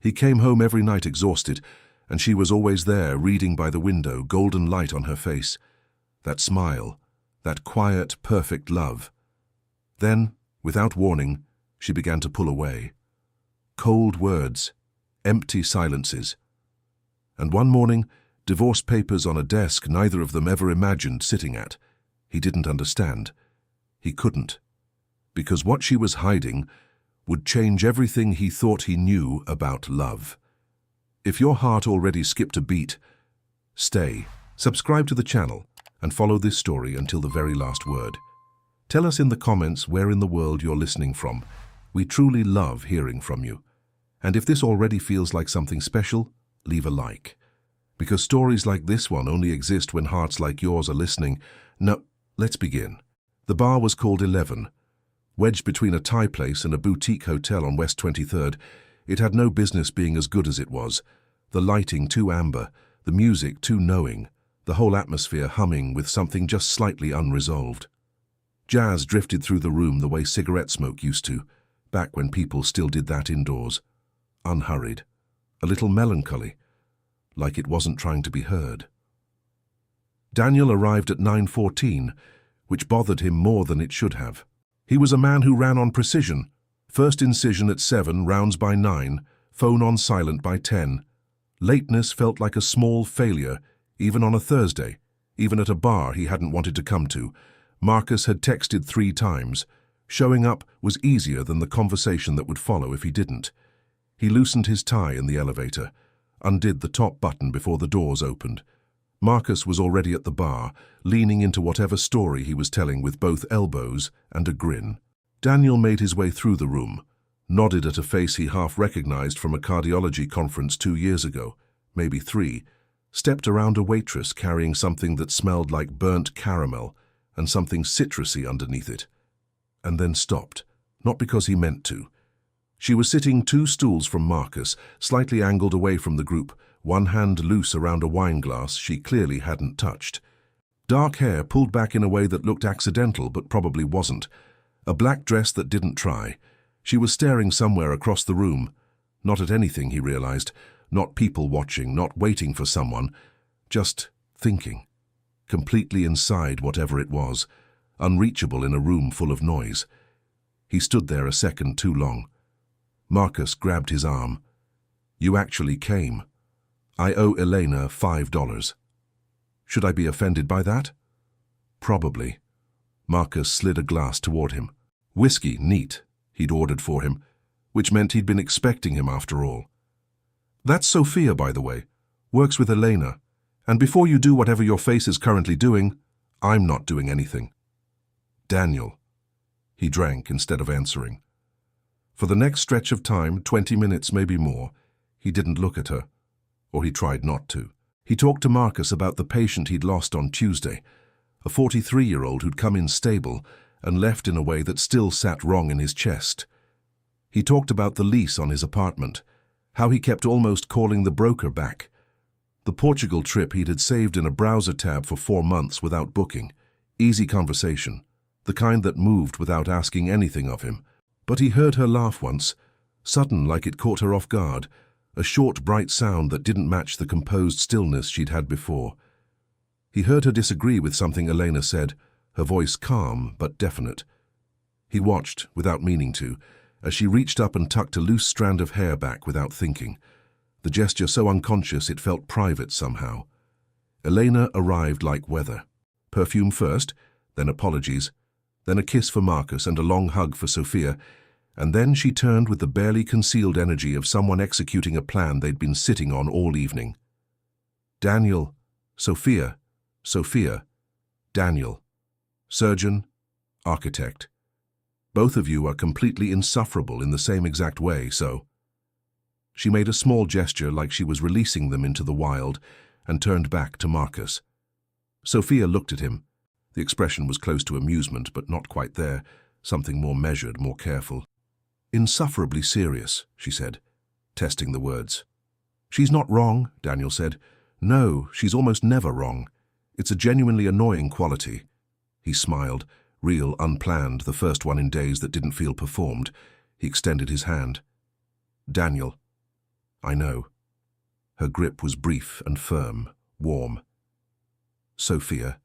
He came home every night exhausted, and she was always there, reading by the window, golden light on her face. That smile, that quiet, perfect love. Then, without warning, she began to pull away. Cold words, empty silences. And one morning, divorce papers on a desk neither of them ever imagined sitting at. He didn't understand. He couldn't. Because what she was hiding would change everything he thought he knew about love. If your heart already skipped a beat, stay, subscribe to the channel, and follow this story until the very last word. Tell us in the comments where in the world you're listening from. We truly love hearing from you. And if this already feels like something special, leave a like. Because stories like this one only exist when hearts like yours are listening. Now, let's begin. The bar was called 11. Wedged between a Thai place and a boutique hotel on West 23rd, it had no business being as good as it was. The lighting too amber, the music too knowing, the whole atmosphere humming with something just slightly unresolved. Jazz drifted through the room the way cigarette smoke used to, back when people still did that indoors. Unhurried, a little melancholy, like it wasn't trying to be heard. Daniel arrived at 9:14, which bothered him more than it should have. He was a man who ran on precision. First incision at 7, rounds by 9, phone on silent by 10. Lateness felt like a small failure, even on a Thursday, even at a bar he hadn't wanted to come to. Marcus had texted 3 times. Showing up was easier than the conversation that would follow if he didn't. He loosened his tie in the elevator, undid the top button before the doors opened. Marcus was already at the bar, leaning into whatever story he was telling with both elbows and a grin. Daniel made his way through the room, nodded at a face he half recognized from a cardiology conference 2 years ago, maybe 3, stepped around a waitress carrying something that smelled like burnt caramel and something citrusy underneath it, and then stopped, not because he meant to. She was sitting 2 stools from Marcus, slightly angled away from the group, one hand loose around a wine glass she clearly hadn't touched. Dark hair pulled back in a way that looked accidental but probably wasn't. A black dress that didn't try. She was staring somewhere across the room. Not at anything, he realized. Not people watching, not waiting for someone. Just thinking. Completely inside whatever it was. Unreachable in a room full of noise. He stood there a second too long. Marcus grabbed his arm. "You actually came. I owe Elena $5. Should I be offended by that?" "Probably." Marcus slid a glass toward him. "Whiskey, neat," he'd ordered for him, which meant he'd been expecting him after all. "That's Sophia, by the way. Works with Elena. And before you do whatever your face is currently doing, I'm not doing anything." "Daniel." He drank instead of answering. For the next stretch of time, 20 minutes, maybe more, he didn't look at her. Or he tried not to. He talked to Marcus about the patient he'd lost on Tuesday, a 43-year-old who'd come in stable and left in a way that still sat wrong in his chest. He talked about the lease on his apartment, how he kept almost calling the broker back. The Portugal trip he'd had saved in a browser tab for 4 months without booking. Easy conversation, the kind that moved without asking anything of him. But he heard her laugh once, sudden like it caught her off guard, a short, bright sound that didn't match the composed stillness she'd had before. He heard her disagree with something Elena said, her voice calm but definite. He watched, without meaning to, as she reached up and tucked a loose strand of hair back without thinking, the gesture so unconscious it felt private somehow. Elena arrived like weather. Perfume first, then apologies, then a kiss for Marcus and a long hug for Sophia, and then she turned with the barely concealed energy of someone executing a plan they'd been sitting on all evening. "Daniel, Sophia, Sophia, Daniel. Surgeon, architect. Both of you are completely insufferable in the same exact way, so..." She made a small gesture like she was releasing them into the wild and turned back to Marcus. Sophia looked at him. The expression was close to amusement, but not quite there, something more measured, more careful. "Insufferably serious," she said, testing the words. "She's not wrong," Daniel said. "No, she's almost never wrong. It's a genuinely annoying quality." He smiled, real, unplanned, the first one in days that didn't feel performed. He extended his hand. "Daniel, I know. Her grip was brief and firm, warm. Sophia.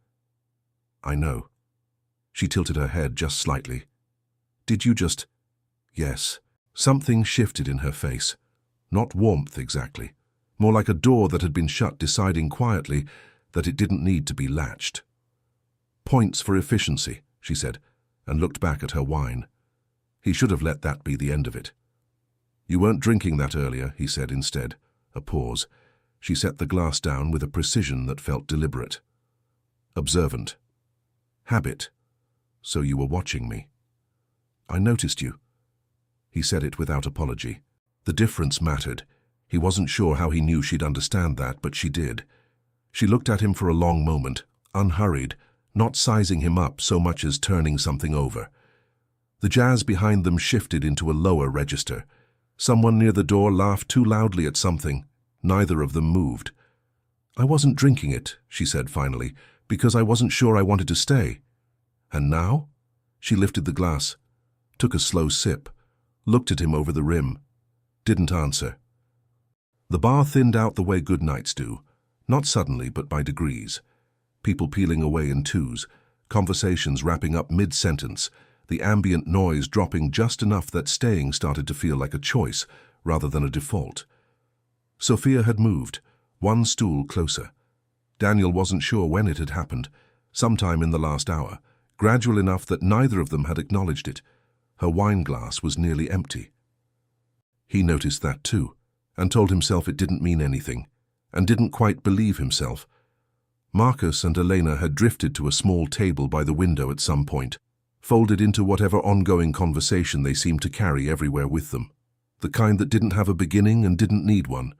I know. She tilted her head just slightly. Did you just... Yes. Something shifted in her face. Not warmth exactly. More like a door that had been shut, deciding quietly that it didn't need to be latched. Points for efficiency, she said, and looked back at her wine. He should have let that be the end of it. You weren't drinking that earlier, he said instead. A pause. She set the glass down with a precision that felt deliberate. Observant. Habit. So you were watching me. I noticed you. He said it without apology. The difference mattered. He wasn't sure how he knew she'd understand that, but she did. She looked at him for a long moment, unhurried, not sizing him up so much as turning something over. The jazz behind them shifted into a lower register. Someone near the door laughed too loudly at something. Neither of them moved. I wasn't drinking it, she said finally, because I wasn't sure I wanted to stay. And now? She lifted the glass, took a slow sip, looked at him over the rim. Didn't answer. The bar thinned out the way good nights do, not suddenly but by degrees. People peeling away in twos, conversations wrapping up mid-sentence, the ambient noise dropping just enough that staying started to feel like a choice rather than a default. Sophia had moved, one stool closer. Daniel wasn't sure when it had happened, sometime in the last hour, gradual enough that neither of them had acknowledged it. Her wine glass was nearly empty. He noticed that too, and told himself it didn't mean anything, and didn't quite believe himself. Marcus and Elena had drifted to a small table by the window at some point, folded into whatever ongoing conversation they seemed to carry everywhere with them, the kind that didn't have a beginning and didn't need one.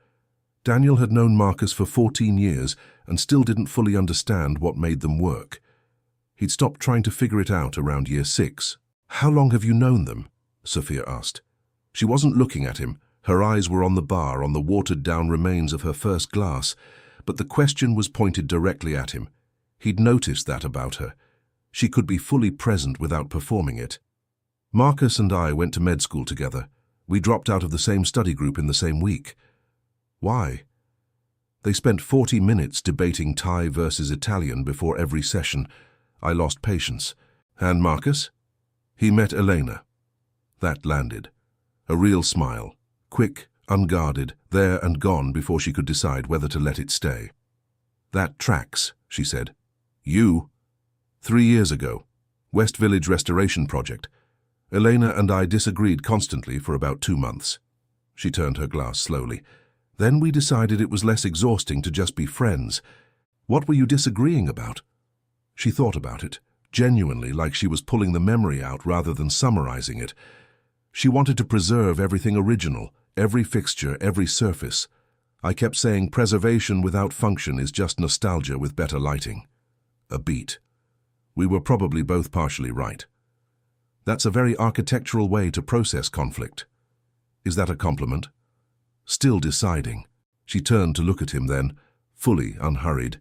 Daniel had known Marcus for 14 years and still didn't fully understand what made them work. He'd stopped trying to figure it out around year 6. How long have you known them? Sophia asked. She wasn't looking at him. Her eyes were on the bar, on the watered-down remains of her first glass, but the question was pointed directly at him. He'd noticed that about her. She could be fully present without performing it. Marcus and I went to med school together. We dropped out of the same study group in the same week. Why? They spent 40 minutes debating Thai versus Italian before every session. I lost patience. And Marcus? He met Elena. That landed. A real smile. Quick, unguarded, there and gone before she could decide whether to let it stay. That tracks, she said. You? 3 years ago. West Village Restoration Project. Elena and I disagreed constantly for about 2 months. She turned her glass slowly. Then we decided it was less exhausting to just be friends. What were you disagreeing about? She thought about it, genuinely, like she was pulling the memory out rather than summarizing it. She wanted to preserve everything original, every fixture, every surface. I kept saying preservation without function is just nostalgia with better lighting. A beat. We were probably both partially right. That's a very architectural way to process conflict. Is that a compliment? Still deciding. She turned to look at him then, fully unhurried.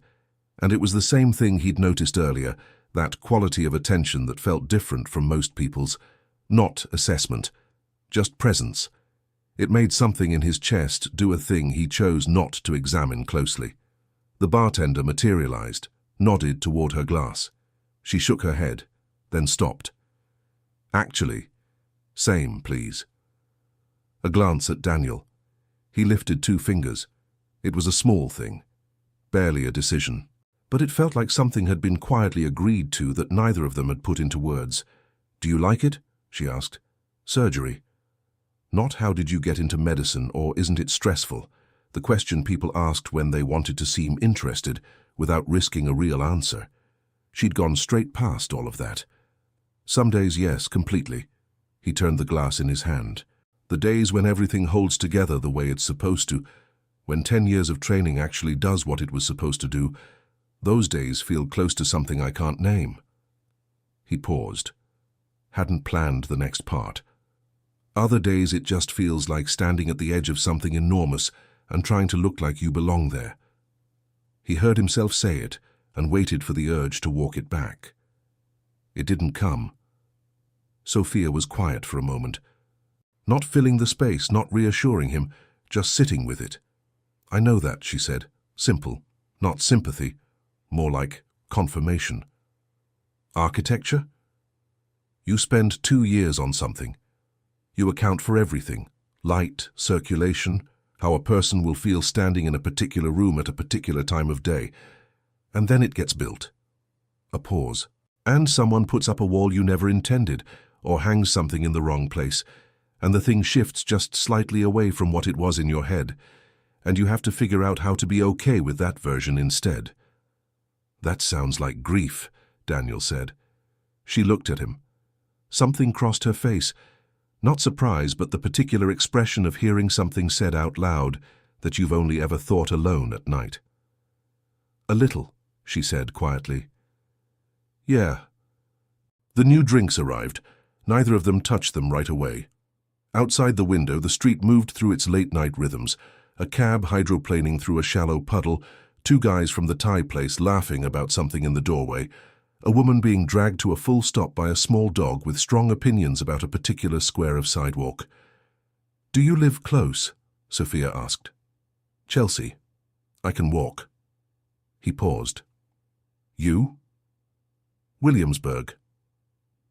And it was the same thing he'd noticed earlier, that quality of attention that felt different from most people's. Not assessment, just presence. It made something in his chest do a thing he chose not to examine closely. The bartender materialized, nodded toward her glass. She shook her head, then stopped. Actually, same, please. A glance at Daniel. He lifted 2 fingers. It was a small thing, barely a decision. But it felt like something had been quietly agreed to that neither of them had put into words. Do you like it? She asked. Surgery. Not how did you get into medicine or isn't it stressful? The question people asked when they wanted to seem interested without risking a real answer. She'd gone straight past all of that. Some days, yes, completely. He turned the glass in his hand. The days when everything holds together the way it's supposed to, when 10 years of training actually does what it was supposed to do, those days feel close to something I can't name. He paused. Hadn't planned the next part. Other days it just feels like standing at the edge of something enormous and trying to look like you belong there. He heard himself say it and waited for the urge to walk it back. It didn't come. Sophia was quiet for a moment. Not filling the space, not reassuring him, just sitting with it. I know that, she said. Simple, not sympathy, more like confirmation. Architecture? You spend 2 years on something. You account for everything, light, circulation, how a person will feel standing in a particular room at a particular time of day. And then it gets built. A pause. And someone puts up a wall you never intended, or hangs something in the wrong place, and the thing shifts just slightly away from what it was in your head, and you have to figure out how to be okay with that version instead. That sounds like grief, Daniel said. She looked at him. Something crossed her face, not surprise, but the particular expression of hearing something said out loud that you've only ever thought alone at night. A little, she said quietly. Yeah. The new drinks arrived. Neither of them touched them right away. Outside the window, the street moved through its late-night rhythms, a cab hydroplaning through a shallow puddle, 2 guys from the Thai place laughing about something in the doorway, a woman being dragged to a full stop by a small dog with strong opinions about a particular square of sidewalk. Do you live close? Sophia asked. Chelsea. I can walk. He paused. You? Williamsburg.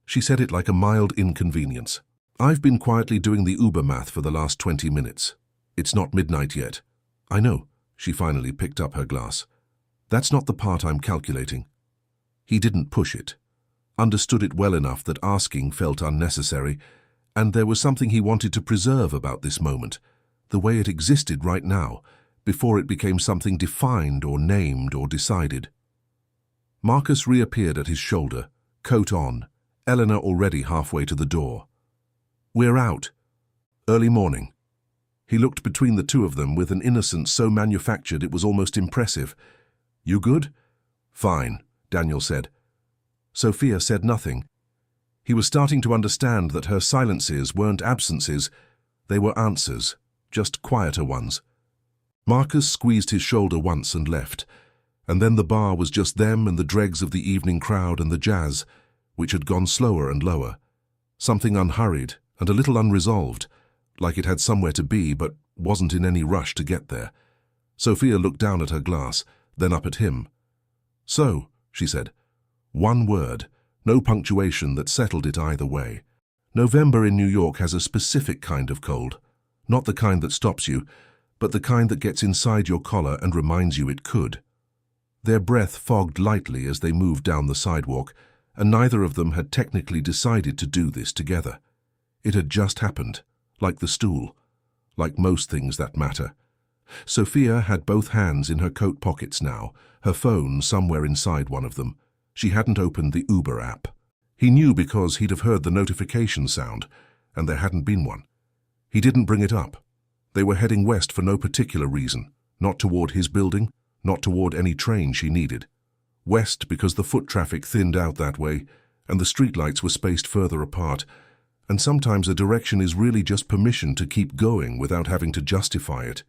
She said it like a mild inconvenience. I've been quietly doing the Uber math for the last 20 minutes. It's not midnight yet. I know. She finally picked up her glass. That's not the part I'm calculating. He didn't push it. Understood it well enough that asking felt unnecessary, and there was something he wanted to preserve about this moment, the way it existed right now, before it became something defined or named or decided. Marcus reappeared at his shoulder, coat on, Eleanor already halfway to the door. We're out. Early morning. He looked between the two of them with an innocence so manufactured it was almost impressive. You good? Fine, Daniel said. Sophia said nothing. He was starting to understand that her silences weren't absences, they were answers, just quieter ones. Marcus squeezed his shoulder once and left, and then the bar was just them and the dregs of the evening crowd and the jazz, which had gone slower and lower. Something unhurried and a little unresolved, like it had somewhere to be but wasn't in any rush to get there. Sophia looked down at her glass, then up at him. So, she said. One word, no punctuation that settled it either way. November in New York has a specific kind of cold. Not the kind that stops you, but the kind that gets inside your collar and reminds you it could. Their breath fogged lightly as they moved down the sidewalk, and neither of them had technically decided to do this together. It had just happened, like the stool, like most things that matter. Sophia had both hands in her coat pockets now, her phone somewhere inside one of them. She hadn't opened the Uber app. He knew because he'd have heard the notification sound, and there hadn't been one. He didn't bring it up. They were heading west for no particular reason, not toward his building, not toward any train she needed. West because the foot traffic thinned out that way, and the streetlights were spaced further apart, and sometimes a direction is really just permission to keep going without having to justify it.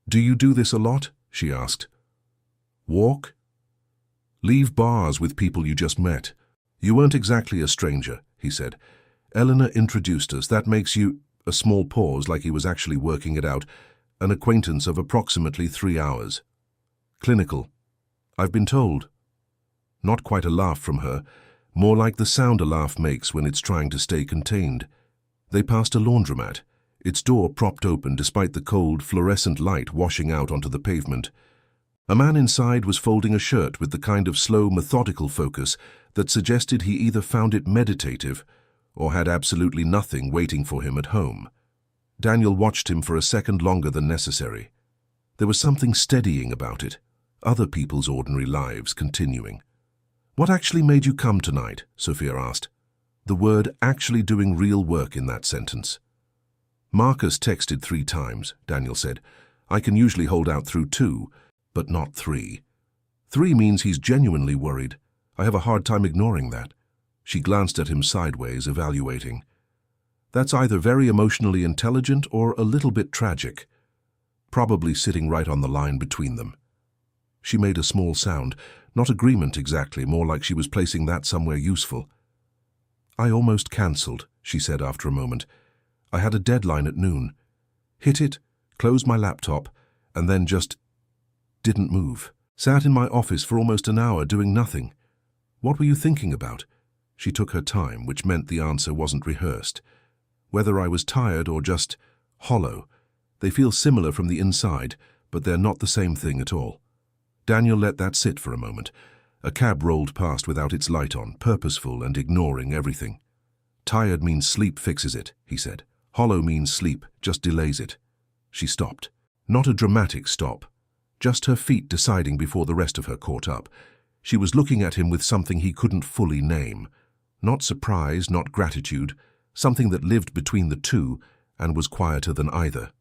Do you do this a lot? She asked. Walk? Leave bars with people you just met. You weren't exactly a stranger, he said. Eleanor introduced us. That makes you, a small pause like he was actually working it out, an acquaintance of approximately 3 hours. Clinical. I've been told. Not quite a laugh from her, more like the sound a laugh makes when it's trying to stay contained. They passed a laundromat, its door propped open despite the cold, fluorescent light washing out onto the pavement. A man inside was folding a shirt with the kind of slow, methodical focus that suggested he either found it meditative or had absolutely nothing waiting for him at home. Daniel watched him for a second longer than necessary. There was something steadying about it, other people's ordinary lives continuing. What actually made you come tonight? Sophia asked. The word actually doing real work in that sentence. Marcus texted 3 times, Daniel said. I can usually hold out through 2, but not 3. 3 means he's genuinely worried. I have a hard time ignoring that. She glanced at him sideways, evaluating. That's either very emotionally intelligent or a little bit tragic. Probably sitting right on the line between them. She made a small sound, not agreement exactly, more like she was placing that somewhere useful. I almost cancelled, she said after a moment. I had a deadline at noon. Hit it, closed my laptop, and then just didn't move. Sat in my office for almost an hour doing nothing. What were you thinking about? She took her time, which meant the answer wasn't rehearsed. Whether I was tired or just hollow, they feel similar from the inside, but they're not the same thing at all. Daniel let that sit for a moment. A cab rolled past without its light on, purposeful and ignoring everything. Tired means sleep fixes it, he said. Hollow means sleep just delays it. She stopped. Not a dramatic stop. Just her feet deciding before the rest of her caught up. She was looking at him with something he couldn't fully name. Not surprise, not gratitude, something that lived between the two and was quieter than either.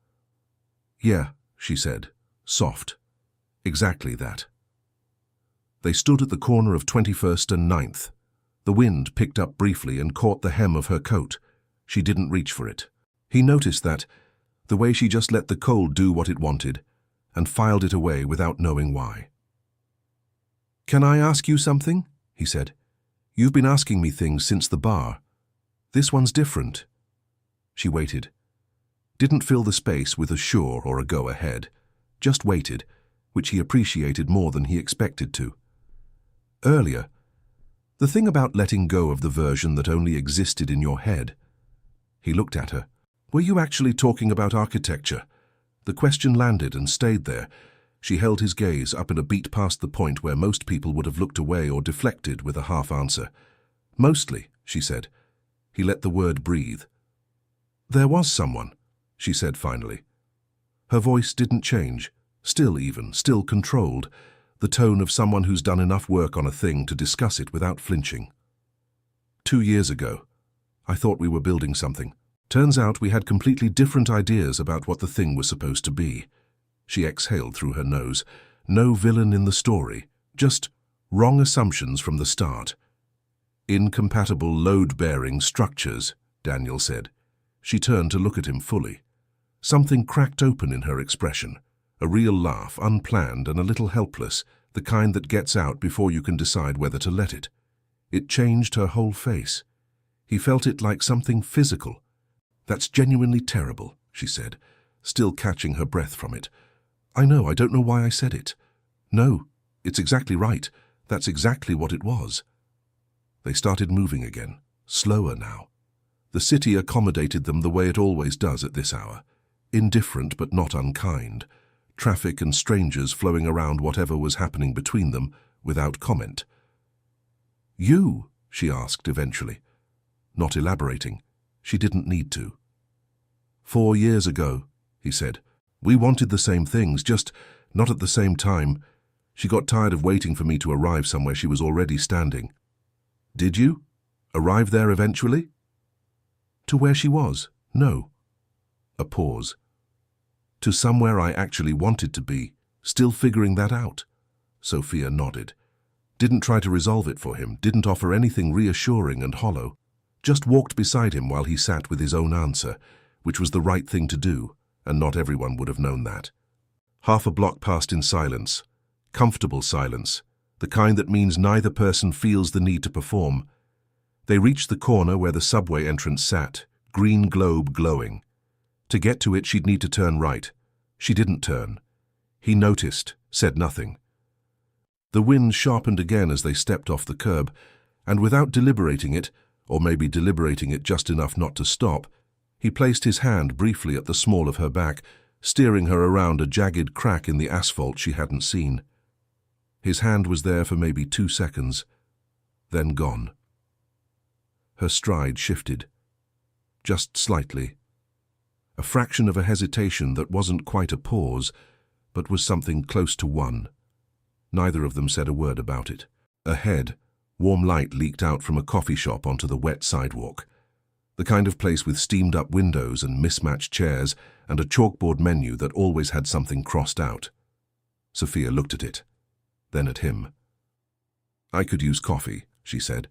Yeah, she said, soft. Exactly that. They stood at the corner of 21st and 9th. The wind picked up briefly and caught the hem of her coat. She didn't reach for it. He noticed that, the way she just let the cold do what it wanted, and filed it away without knowing why. "Can I ask you something?" he said. "You've been asking me things since the bar. This one's different." She waited. Didn't fill the space with a sure or a go ahead. Just waited, which he appreciated more than he expected to. Earlier, the thing about letting go of the version that only existed in your head. He looked at her. "Were you actually talking about architecture?" The question landed and stayed there. She held his gaze up and a beat past the point where most people would have looked away or deflected with a half answer. "Mostly," she said. He let the word breathe. "There was someone," she said finally. Her voice didn't change, still even, still controlled, the tone of someone who's done enough work on a thing to discuss it without flinching. 2 years ago, I thought we were building something. Turns out we had completely different ideas about what the thing was supposed to be. She exhaled through her nose. No villain in the story, just wrong assumptions from the start. "Incompatible load-bearing structures," Daniel said. She turned to look at him fully. Something cracked open in her expression. A real laugh, unplanned and a little helpless, the kind that gets out before you can decide whether to let it. It changed her whole face. He felt it like something physical. "That's genuinely terrible," she said, still catching her breath from it. "I know, I don't know why I said it." "No, it's exactly right. That's exactly what it was." They started moving again, slower now. The city accommodated them the way it always does at this hour. Indifferent but not unkind. Traffic and strangers flowing around whatever was happening between them without comment. "You?" she asked eventually. Not elaborating. She didn't need to. 4 years ago, he said. "We wanted the same things, just not at the same time. She got tired of waiting for me to arrive somewhere she was already standing." "Did you? Arrive there eventually?" "To where she was? No." A pause. "To somewhere I actually wanted to be, still figuring that out." Sophia nodded. Didn't try to resolve it for him, didn't offer anything reassuring and hollow. Just walked beside him while he sat with his own answer, which was the right thing to do, and not everyone would have known that. Half a block passed in silence. Comfortable silence, the kind that means neither person feels the need to perform. They reached the corner where the subway entrance sat, green globe glowing. To get to it, she'd need to turn right. She didn't turn. He noticed, said nothing. The wind sharpened again as they stepped off the curb, and without deliberating it, or maybe deliberating it just enough not to stop, he placed his hand briefly at the small of her back, steering her around a jagged crack in the asphalt she hadn't seen. His hand was there for maybe 2 seconds, then gone. Her stride shifted. Just slightly. A fraction of a hesitation that wasn't quite a pause, but was something close to one. Neither of them said a word about it. Ahead, warm light leaked out from a coffee shop onto the wet sidewalk. The kind of place with steamed-up windows and mismatched chairs and a chalkboard menu that always had something crossed out. Sophia looked at it, then at him. "I could use coffee," she said.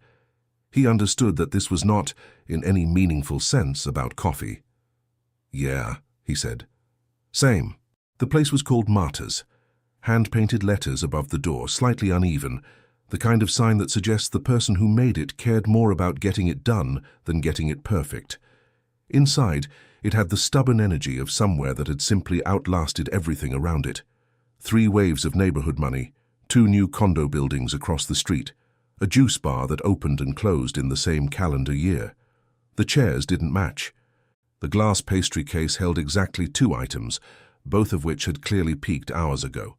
He understood that this was not, in any meaningful sense, about coffee. "Yeah," he said. "Same." The place was called Martyrs. Hand-painted letters above the door, slightly uneven, the kind of sign that suggests the person who made it cared more about getting it done than getting it perfect. Inside, It had the stubborn energy of somewhere that had simply outlasted everything around it. 3 waves of neighborhood money, 2 new condo buildings across the street, a juice bar that opened and closed in the same calendar year. The chairs didn't match. The glass pastry case held exactly 2 items, both of which had clearly peaked hours ago.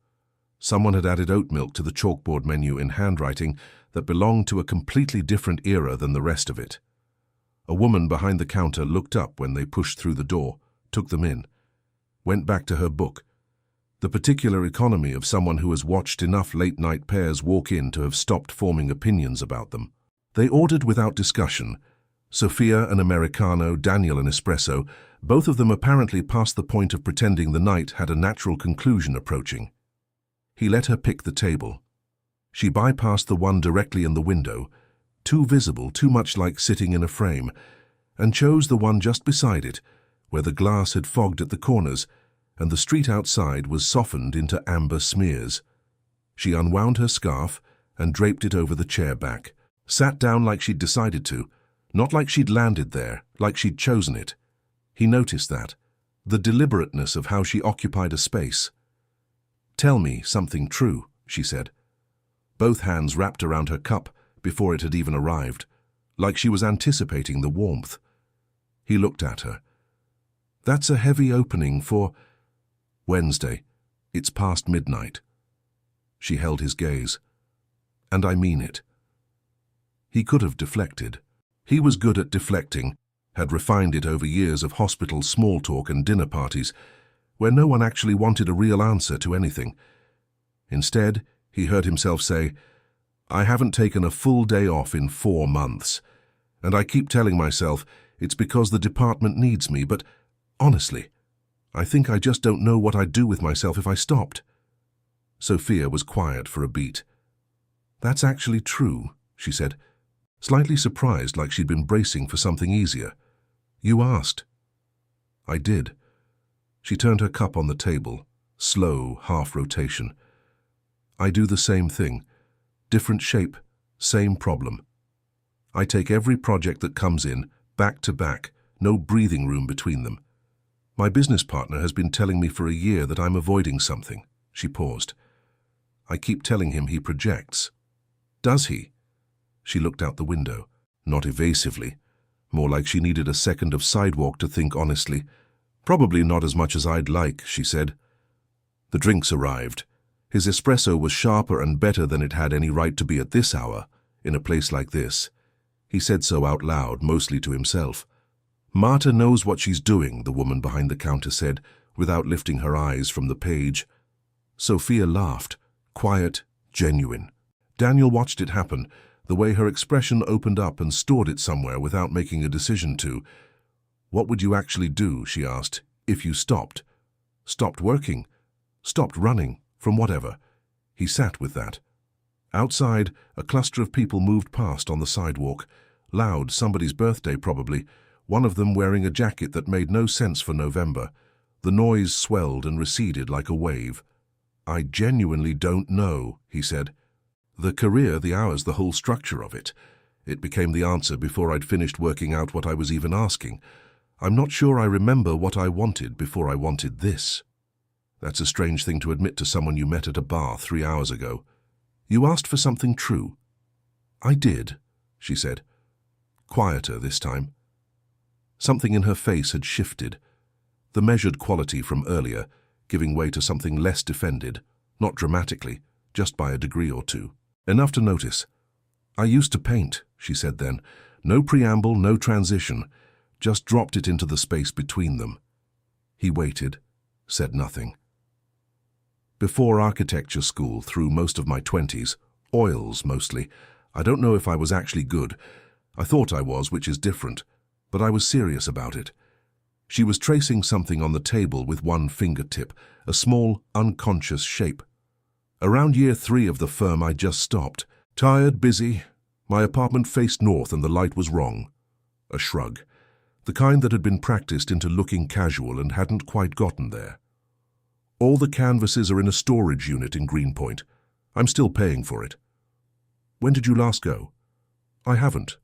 Someone had added oat milk to the chalkboard menu in handwriting that belonged to a completely different era than the rest of it. A woman behind the counter looked up when they pushed through the door, took them in, went back to her book. The particular economy of someone who has watched enough late-night pairs walk in to have stopped forming opinions about them. They ordered without discussion. Sophia an Americano, Daniel an espresso, both of them apparently past the point of pretending the night had a natural conclusion approaching. He let her pick the table. She bypassed the one directly in the window, too visible, too much like sitting in a frame, and chose the one just beside it, where the glass had fogged at the corners, and the street outside was softened into amber smears. She unwound her scarf and draped it over the chair back, sat down like she'd decided to, not like she'd landed there, like she'd chosen it. He noticed that, the deliberateness of how she occupied a space. "Tell me something true," she said. Both hands wrapped around her cup before it had even arrived, like she was anticipating the warmth. He looked at her. "That's a heavy opening for Wednesday. It's past midnight." She held his gaze. "And I mean it." He could have deflected. He was good at deflecting, had refined it over years of hospital small talk and dinner parties, where no one actually wanted a real answer to anything. Instead, he heard himself say, "I haven't taken a full day off in 4 months, and I keep telling myself it's because the department needs me, but honestly, I think I just don't know what I'd do with myself if I stopped." Sophia was quiet for a beat. "That's actually true," she said, slightly surprised like she'd been bracing for something easier. "You asked." "I did." She turned her cup on the table, slow, half-rotation. "I do the same thing. Different shape, same problem. I take every project that comes in, back to back, no breathing room between them. My business partner has been telling me for a year that I'm avoiding something." She paused. "I keep telling him he projects." "Does he?" She looked out the window, not evasively, more like she needed a second of sidewalk to think honestly. "Probably not as much as I'd like," she said. The drinks arrived. His espresso was sharper and better than it had any right to be at this hour, in a place like this. He said so out loud, mostly to himself. "Marta knows what she's doing," the woman behind the counter said, without lifting her eyes from the page. Sophia laughed, quiet, genuine. Daniel watched it happen, the way her expression opened up and stored it somewhere without making a decision to. "What would you actually do," she asked, "if you stopped? Stopped working? Stopped running? From whatever?" He sat with that. Outside, a cluster of people moved past on the sidewalk. Loud, somebody's birthday probably, one of them wearing a jacket that made no sense for November. The noise swelled and receded like a wave. "I genuinely don't know," he said. "The career, the hours, the whole structure of it." It became the answer before I'd finished working out what I was even asking. "I'm not sure I remember what I wanted before I wanted this." That's a strange thing to admit to someone you met at a bar 3 hours ago. "You asked for something true." "I did," she said. Quieter this time. Something in her face had shifted. The measured quality from earlier, giving way to something less defended, not dramatically, just by a degree or two. Enough to notice. "I used to paint," she said then. No preamble, no transition, just dropped it into the space between them. He waited, said nothing. "Before architecture school, through most of my 20s, oils mostly. I don't know if I was actually good. I thought I was, which is different, but I was serious about it." She was tracing something on the table with one fingertip, a small, unconscious shape. "Around year 3 of the firm I just stopped. Tired, busy. My apartment faced north and the light was wrong." A shrug. The kind that had been practiced into looking casual and hadn't quite gotten there. "All the canvases are in a storage unit in Greenpoint. I'm still paying for it." "When did you last go?" "I haven't."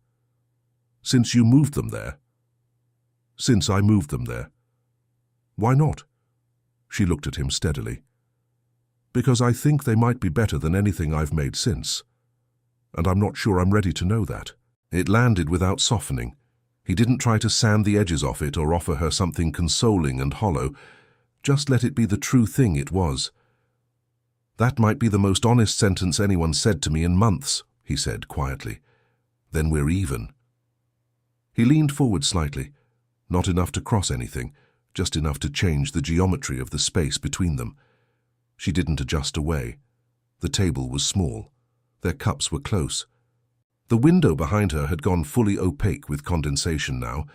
"Since you moved them there?" Since I moved them there. Why not? She looked at him steadily. Because I think they might be better than anything I've made since. And I'm not sure I'm ready to know that. It landed without softening. He didn't try to sand the edges off it or offer her something consoling and hollow. Just let it be the true thing it was. That might be the most honest sentence anyone said to me in months, he said quietly. Then we're even. He leaned forward slightly, not enough to cross anything, just enough to change the geometry of the space between them. She didn't adjust away. The table was small. Their cups were close. The window behind her had gone fully opaque with condensation now.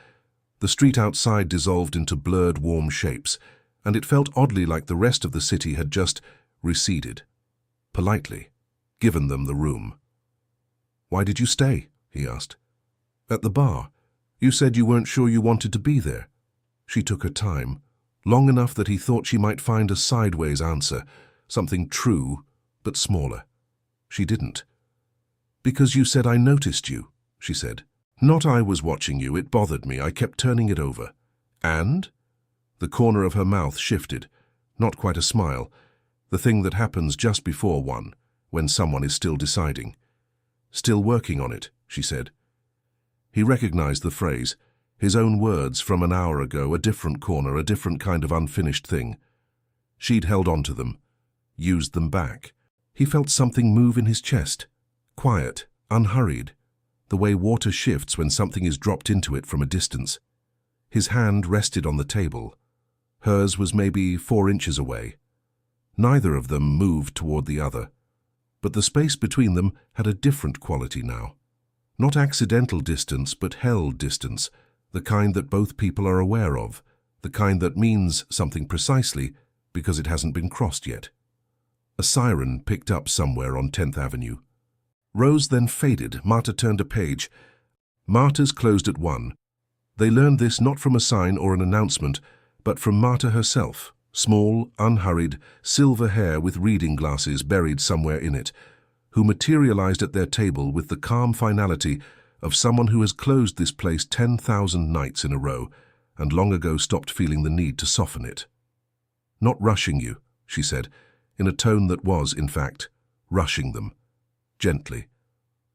The street outside dissolved into blurred, warm shapes, and it felt oddly like the rest of the city had just receded, politely, given them the room. "Why did you stay?" he asked. "At the bar. You said you weren't sure you wanted to be there." She took her time, long enough that he thought she might find a sideways answer, something true, but smaller. She didn't. "Because you said I noticed you," she said. "Not I was watching you, it bothered me, I kept turning it over." "And?" The corner of her mouth shifted, not quite a smile, the thing that happens just before one, when someone is still deciding. "Still working on it," she said. He recognized the phrase, his own words from an hour ago, a different corner, a different kind of unfinished thing. She'd held on to them, used them back. He felt something move in his chest, quiet, unhurried, the way water shifts when something is dropped into it from a distance. His hand rested on the table. Hers was maybe 4 inches away. Neither of them moved toward the other, but the space between them had a different quality now. Not accidental distance, but held distance, the kind that both people are aware of, the kind that means something precisely because it hasn't been crossed yet. A siren picked up somewhere on 10th Avenue. Rose then faded. Marta turned a page. Marta's closed at 1. They learned this not from a sign or an announcement, but from Marta herself, small, unhurried, silver hair with reading glasses buried somewhere in it, who materialized at their table with the calm finality of someone who has closed this place 10,000 nights in a row and long ago stopped feeling the need to soften it. "Not rushing you," she said, in a tone that was, in fact, rushing them. Gently.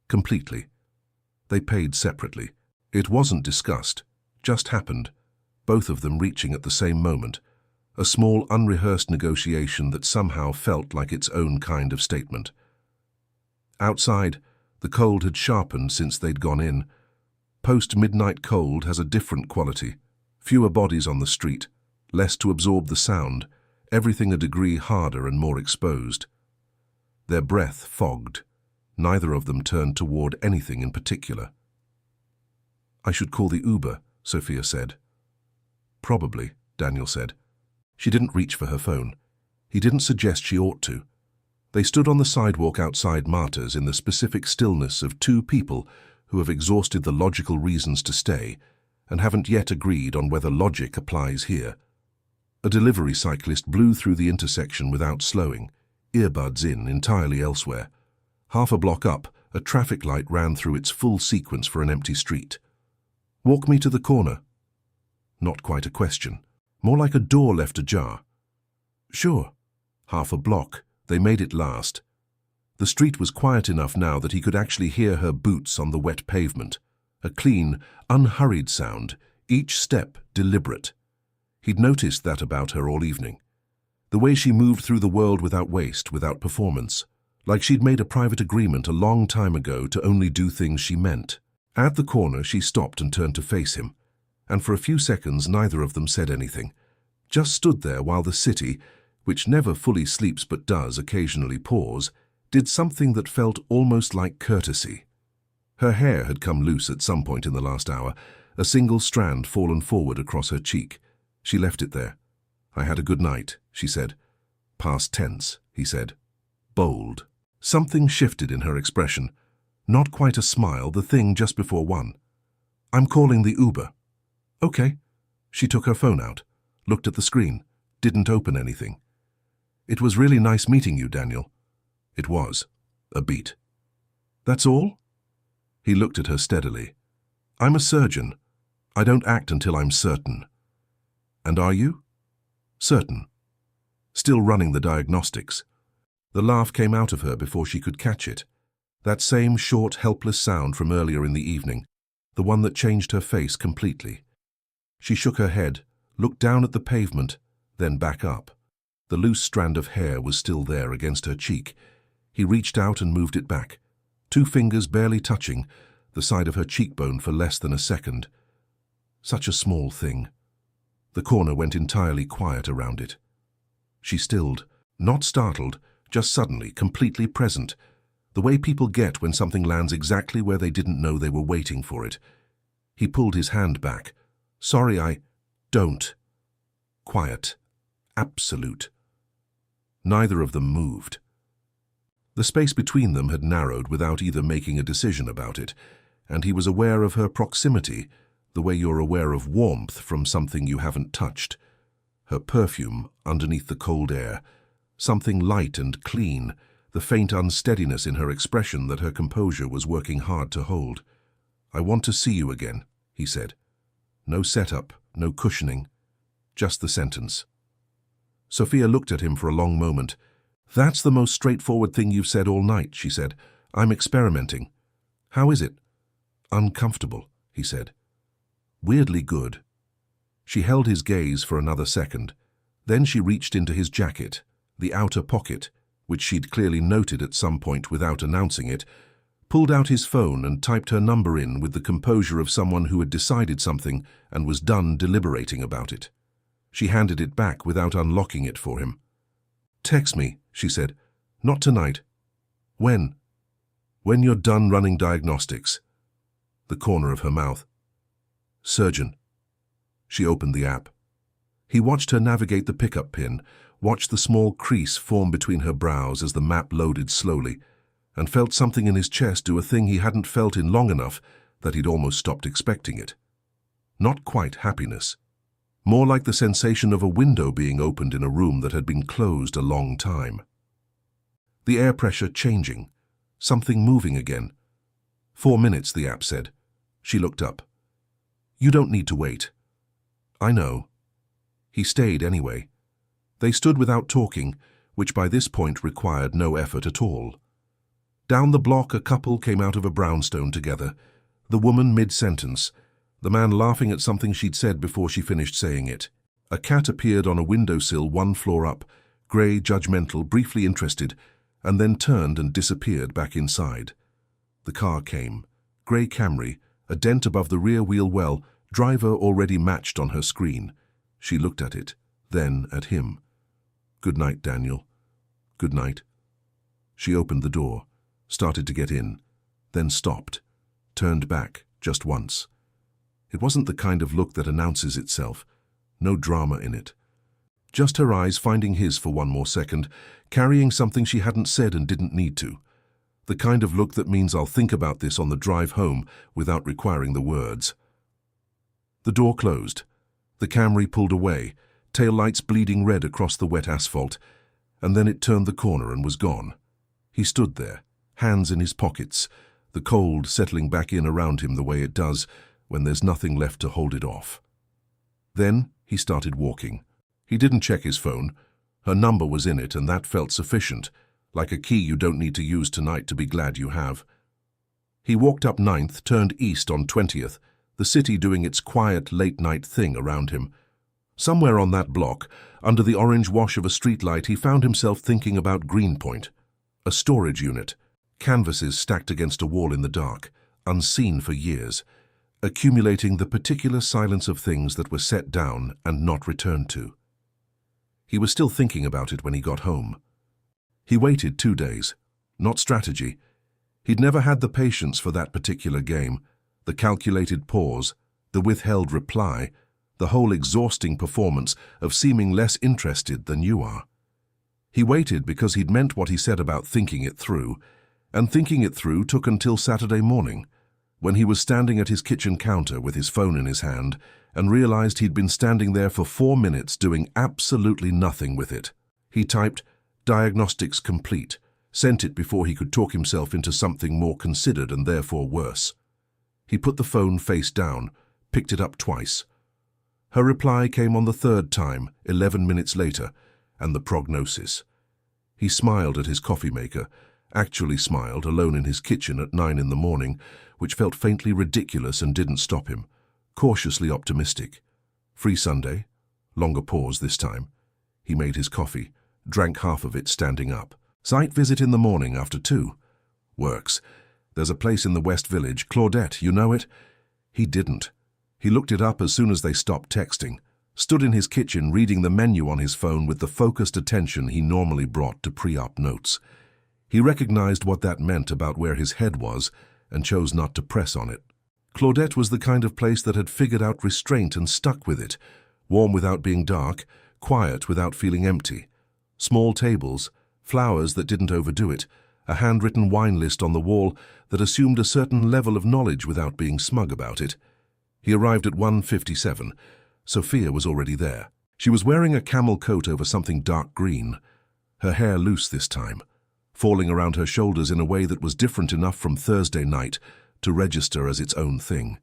Completely. They paid separately. It wasn't discussed, just happened, both of them reaching at the same moment, a small unrehearsed negotiation that somehow felt like its own kind of statement. Outside, the cold had sharpened since they'd gone in. Post-midnight cold has a different quality. Fewer bodies on the street, less to absorb the sound, everything a degree harder and more exposed. Their breath fogged. Neither of them turned toward anything in particular. "I should call the Uber," Sophia said. "Probably," Daniel said. She didn't reach for her phone. He didn't suggest she ought to. They stood on the sidewalk outside Marta's in the specific stillness of two people who have exhausted the logical reasons to stay and haven't yet agreed on whether logic applies here. A delivery cyclist blew through the intersection without slowing, earbuds in, entirely elsewhere. Half a block up, a traffic light ran through its full sequence for an empty street. "Walk me to the corner." Not quite a question. More like a door left ajar. "Sure." Half a block. They made it last. The street was quiet enough now that he could actually hear her boots on the wet pavement. A clean, unhurried sound, each step deliberate. He'd noticed that about her all evening. The way she moved through the world without waste, without performance. Like she'd made a private agreement a long time ago to only do things she meant. At the corner, she stopped and turned to face him. And for a few seconds, neither of them said anything. Just stood there while the city, which never fully sleeps but does occasionally pause, did something that felt almost like courtesy. Her hair had come loose at some point in the last hour, a single strand fallen forward across her cheek. She left it there. "I had a good night," she said. Past tense, he said. Bold. Something shifted in her expression. Not quite a smile, the thing just before 1. "I'm calling the Uber." "Okay." She took her phone out, looked at the screen, didn't open anything. "It was really nice meeting you, Daniel." It was. A beat. "That's all?" He looked at her steadily. "I'm a surgeon. I don't act until I'm certain. And are you? Certain. Still running the diagnostics. The laugh came out of her before she could catch it. That same short, helpless sound from earlier in the evening, the one that changed her face completely. She shook her head, looked down at the pavement, then back up. The loose strand of hair was still there against her cheek. He reached out and moved it back, 2 fingers barely touching the side of her cheekbone for less than a second. Such a small thing. The corner went entirely quiet around it. She stilled, not startled, just suddenly, completely present, the way people get when something lands exactly where they didn't know they were waiting for it. He pulled his hand back. Sorry, I don't. Quiet. Absolute. Neither of them moved. The space between them had narrowed without either making a decision about it, and he was aware of her proximity, the way you're aware of warmth from something you haven't touched. Her perfume underneath the cold air, something light and clean, the faint unsteadiness in her expression that her composure was working hard to hold. I want to see you again, he said. No setup, no cushioning, just the sentence. Sophia looked at him for a long moment. That's the most straightforward thing you've said all night, she said. I'm experimenting. How is it? Uncomfortable, he said. Weirdly good. She held his gaze for another second. Then she reached into his jacket, the outer pocket, which she'd clearly noted at some point without announcing it, pulled out his phone and typed her number in with the composure of someone who had decided something and was done deliberating about it. She handed it back without unlocking it for him. Text me, she said. Not tonight. When? When you're done running diagnostics. The corner of her mouth. Surgeon. She opened the app. He watched her navigate the pickup pin, watched the small crease form between her brows as the map loaded slowly, and felt something in his chest do a thing he hadn't felt in long enough that he'd almost stopped expecting it. Not quite happiness. More like the sensation of a window being opened in a room that had been closed a long time. The air pressure changing. Something moving again. 4 minutes, the app said. She looked up. You don't need to wait. I know. He stayed anyway. They stood without talking, which by this point required no effort at all. Down the block a couple came out of a brownstone together, the woman mid-sentence, the man laughing at something she'd said before she finished saying it. A cat appeared on a windowsill 1 floor up, grey, judgmental, briefly interested, and then turned and disappeared back inside. The car came. Grey Camry, a dent above the rear wheel well, driver already matched on her screen. She looked at it, then at him. Good night, Daniel. Good night. She opened the door, started to get in, then stopped, turned back just once. It wasn't the kind of look that announces itself. No drama in it. Just her eyes finding his for 1 more second, carrying something she hadn't said and didn't need to. The kind of look that means I'll think about this on the drive home without requiring the words. The door closed. The Camry pulled away, taillights bleeding red across the wet asphalt, and then it turned the corner and was gone. He stood there, hands in his pockets, the cold settling back in around him the way it does when there's nothing left to hold it off. Then he started walking. He didn't check his phone. Her number was in it, and that felt sufficient, like a key you don't need to use tonight to be glad you have. He walked up 9th, turned east on 20th, the city doing its quiet late-night thing around him. Somewhere on that block, under the orange wash of a streetlight, he found himself thinking about Greenpoint, a storage unit, canvases stacked against a wall in the dark, unseen for years, accumulating the particular silence of things that were set down and not returned to. He was still thinking about it when he got home. He waited 2 days. Not strategy. He'd never had the patience for that particular game, the calculated pause, the withheld reply, the whole exhausting performance of seeming less interested than you are. He waited because he'd meant what he said about thinking it through, and thinking it through took until Saturday morning, when he was standing at his kitchen counter with his phone in his hand and realized he'd been standing there for 4 minutes doing absolutely nothing with it. He typed, "Diagnostics complete," sent it before he could talk himself into something more considered and therefore worse. He put the phone face down, picked it up twice. Her reply came on the third time, 11 minutes later, and the prognosis. He smiled at his coffee maker, actually smiled alone in his kitchen at 9 in the morning, which felt faintly ridiculous and didn't stop him. Cautiously optimistic. Free Sunday. Longer pause this time. He made his coffee, drank half of it standing up. Site visit in the morning after 2. Works. There's a place in the West Village, Claudette, you know it? He didn't. He looked it up as soon as they stopped texting, stood in his kitchen reading the menu on his phone with the focused attention he normally brought to pre-op notes. He recognized what that meant about where his head was and chose not to press on it. Claudette was the kind of place that had figured out restraint and stuck with it, warm without being dark, quiet without feeling empty. Small tables, flowers that didn't overdo it, a handwritten wine list on the wall that assumed a certain level of knowledge without being smug about it. He arrived at 1:57. Sophia was already there. She was wearing a camel coat over something dark green, her hair loose this time, falling around her shoulders in a way that was different enough from Thursday night to register as its own thing.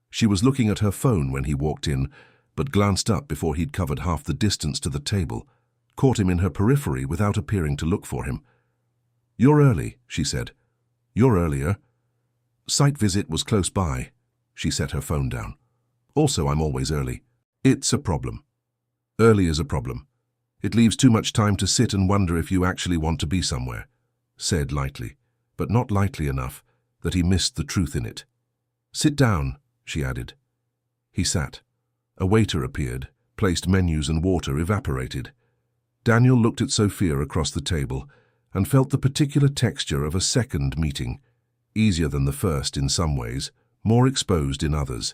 She was looking at her phone when he walked in, but glanced up before he'd covered half the distance to the table, caught him in her periphery without appearing to look for him. "You're early," she said. "You're earlier." Site visit was close by. She set her phone down. "Also, I'm always early. It's a problem. Early is a problem. It leaves too much time to sit and wonder if you actually want to be somewhere," said lightly, but not lightly enough that he missed the truth in it. "Sit down," she added. He sat. A waiter appeared, placed menus and water evaporated. Daniel looked at Sophia across the table and felt the particular texture of a second meeting, easier than the first in some ways, more exposed in others.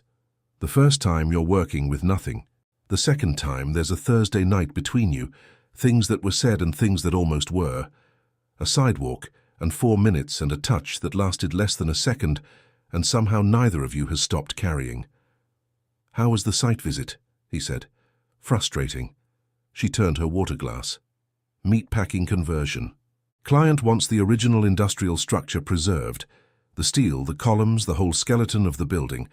The first time you're working with nothing. The second time there's a Thursday night between you, things that were said and things that almost were. A sidewalk and 4 minutes and a touch that lasted less than a second, and somehow neither of you has stopped carrying. "How was the site visit?" he said. "Frustrating." She turned her water glass. "Meatpacking conversion. Client wants the original industrial structure preserved, the steel, the columns, the whole skeleton of the building,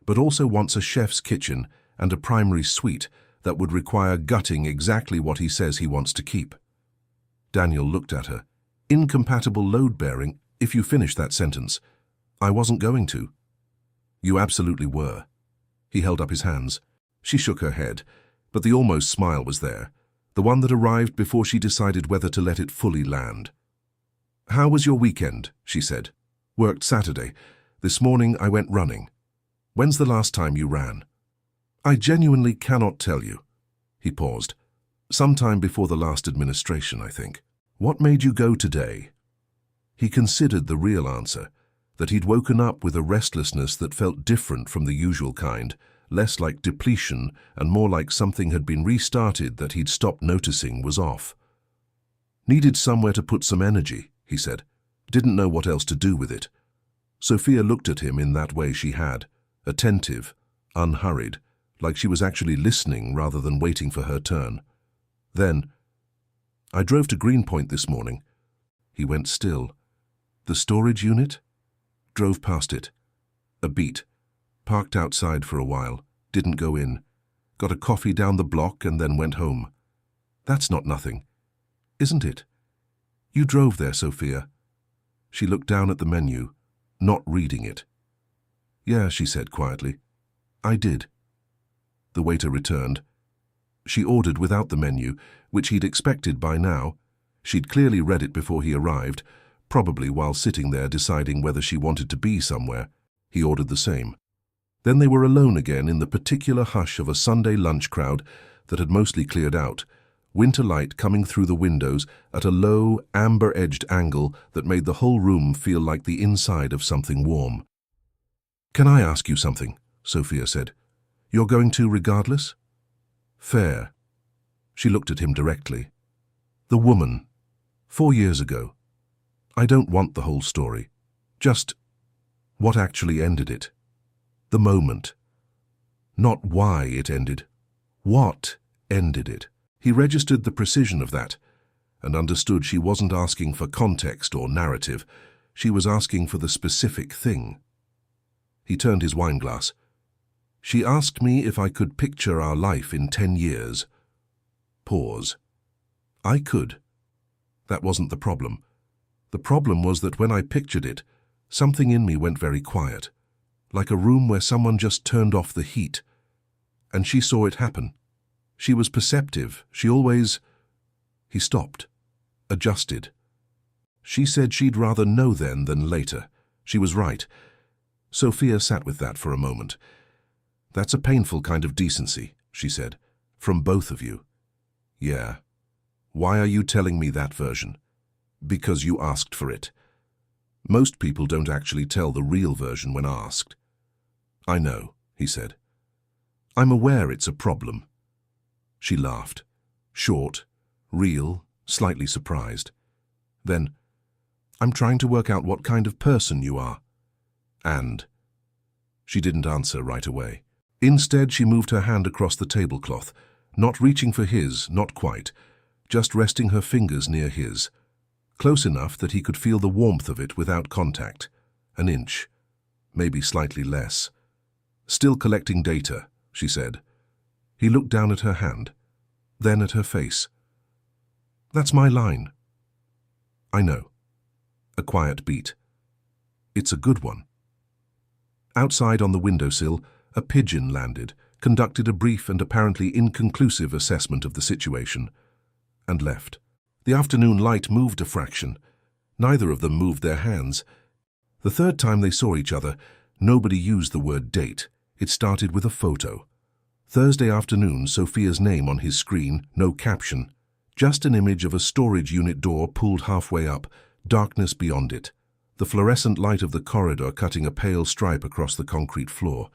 but also wants a chef's kitchen and a primary suite that would require gutting exactly what he says he wants to keep." Daniel looked at her. "Incompatible load-bearing, if you finish that sentence." "I wasn't going to." "You absolutely were." He held up his hands. She shook her head, but the almost smile was there, the one that arrived before she decided whether to let it fully land. "How was your weekend?" she said. "Worked Saturday. This morning I went running." "When's the last time you ran?" "I genuinely cannot tell you." He paused. "Sometime before the last administration, I think." "What made you go today?" He considered the real answer, that he'd woken up with a restlessness that felt different from the usual kind, less like depletion and more like something had been restarted that he'd stopped noticing was off. "Needed somewhere to put some energy," he said. "Didn't know what else to do with it." Sophia looked at him in that way she had, attentive, unhurried, like she was actually listening rather than waiting for her turn. Then, "I drove to Greenpoint this morning." He went still. "The storage unit?" Drove past it. A beat. Parked outside for a while. Didn't go in. Got a coffee down the block and then went home. "That's not nothing." "Isn't it?" "You drove there, Sophia." She looked down at the menu, not reading it. "Yeah," she said quietly. "I did." The waiter returned. She ordered without the menu, which he'd expected by now. She'd clearly read it before he arrived, probably while sitting there deciding whether she wanted to be somewhere. He ordered the same. Then they were alone again in the particular hush of a Sunday lunch crowd that had mostly cleared out, winter light coming through the windows at a low, amber-edged angle that made the whole room feel like the inside of something warm. "Can I ask you something?" Sophia said. "You're going to regardless?" "Fair." She looked at him directly. "The woman. 4 years ago. I don't want the whole story. Just what actually ended it. The moment. Not why it ended. What ended it." He registered the precision of that and understood she wasn't asking for context or narrative. She was asking for the specific thing. He turned his wine glass. She asked me if I could picture our life in 10 years. Pause. I could. That wasn't the problem. The problem was that when I pictured it, something in me went very quiet, like a room where someone just turned off the heat. And she saw it happen. She was perceptive. She always... He stopped, adjusted. She said she'd rather know then than later. She was right. Sophia sat with that for a moment. That's a painful kind of decency, she said, from both of you. Yeah. Why are you telling me that version? Because you asked for it. Most people don't actually tell the real version when asked. I know, he said. I'm aware it's a problem. She laughed, short, real, slightly surprised. Then, I'm trying to work out what kind of person you are. And... She didn't answer right away. Instead, she moved her hand across the tablecloth, not reaching for his, not quite, just resting her fingers near his, close enough that he could feel the warmth of it without contact. An inch, maybe slightly less. Still collecting data, she said. He looked down at her hand, then at her face. That's my line. I know. A quiet beat. It's a good one. Outside on the windowsill, a pigeon landed, conducted a brief and apparently inconclusive assessment of the situation, and left. The afternoon light moved a fraction. Neither of them moved their hands. The third time they saw each other, nobody used the word date. It started with a photo. Thursday afternoon, Sophia's name on his screen, no caption. Just an image of a storage unit door pulled halfway up, darkness beyond it. The fluorescent light of the corridor cutting a pale stripe across the concrete floor.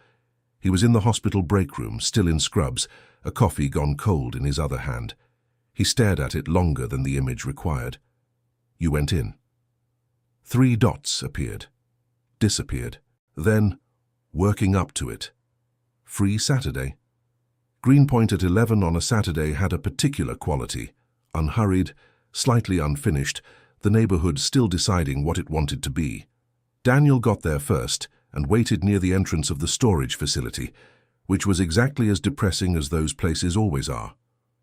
He was in the hospital break room, still in scrubs, a coffee gone cold in his other hand. He stared at it longer than the image required. You went in. 3 dots appeared, disappeared, then, working up to it. Free Saturday. Greenpoint at 11 on a Saturday had a particular quality. Unhurried, slightly unfinished, the neighborhood still deciding what it wanted to be. Daniel got there first and waited near the entrance of the storage facility, which was exactly as depressing as those places always are.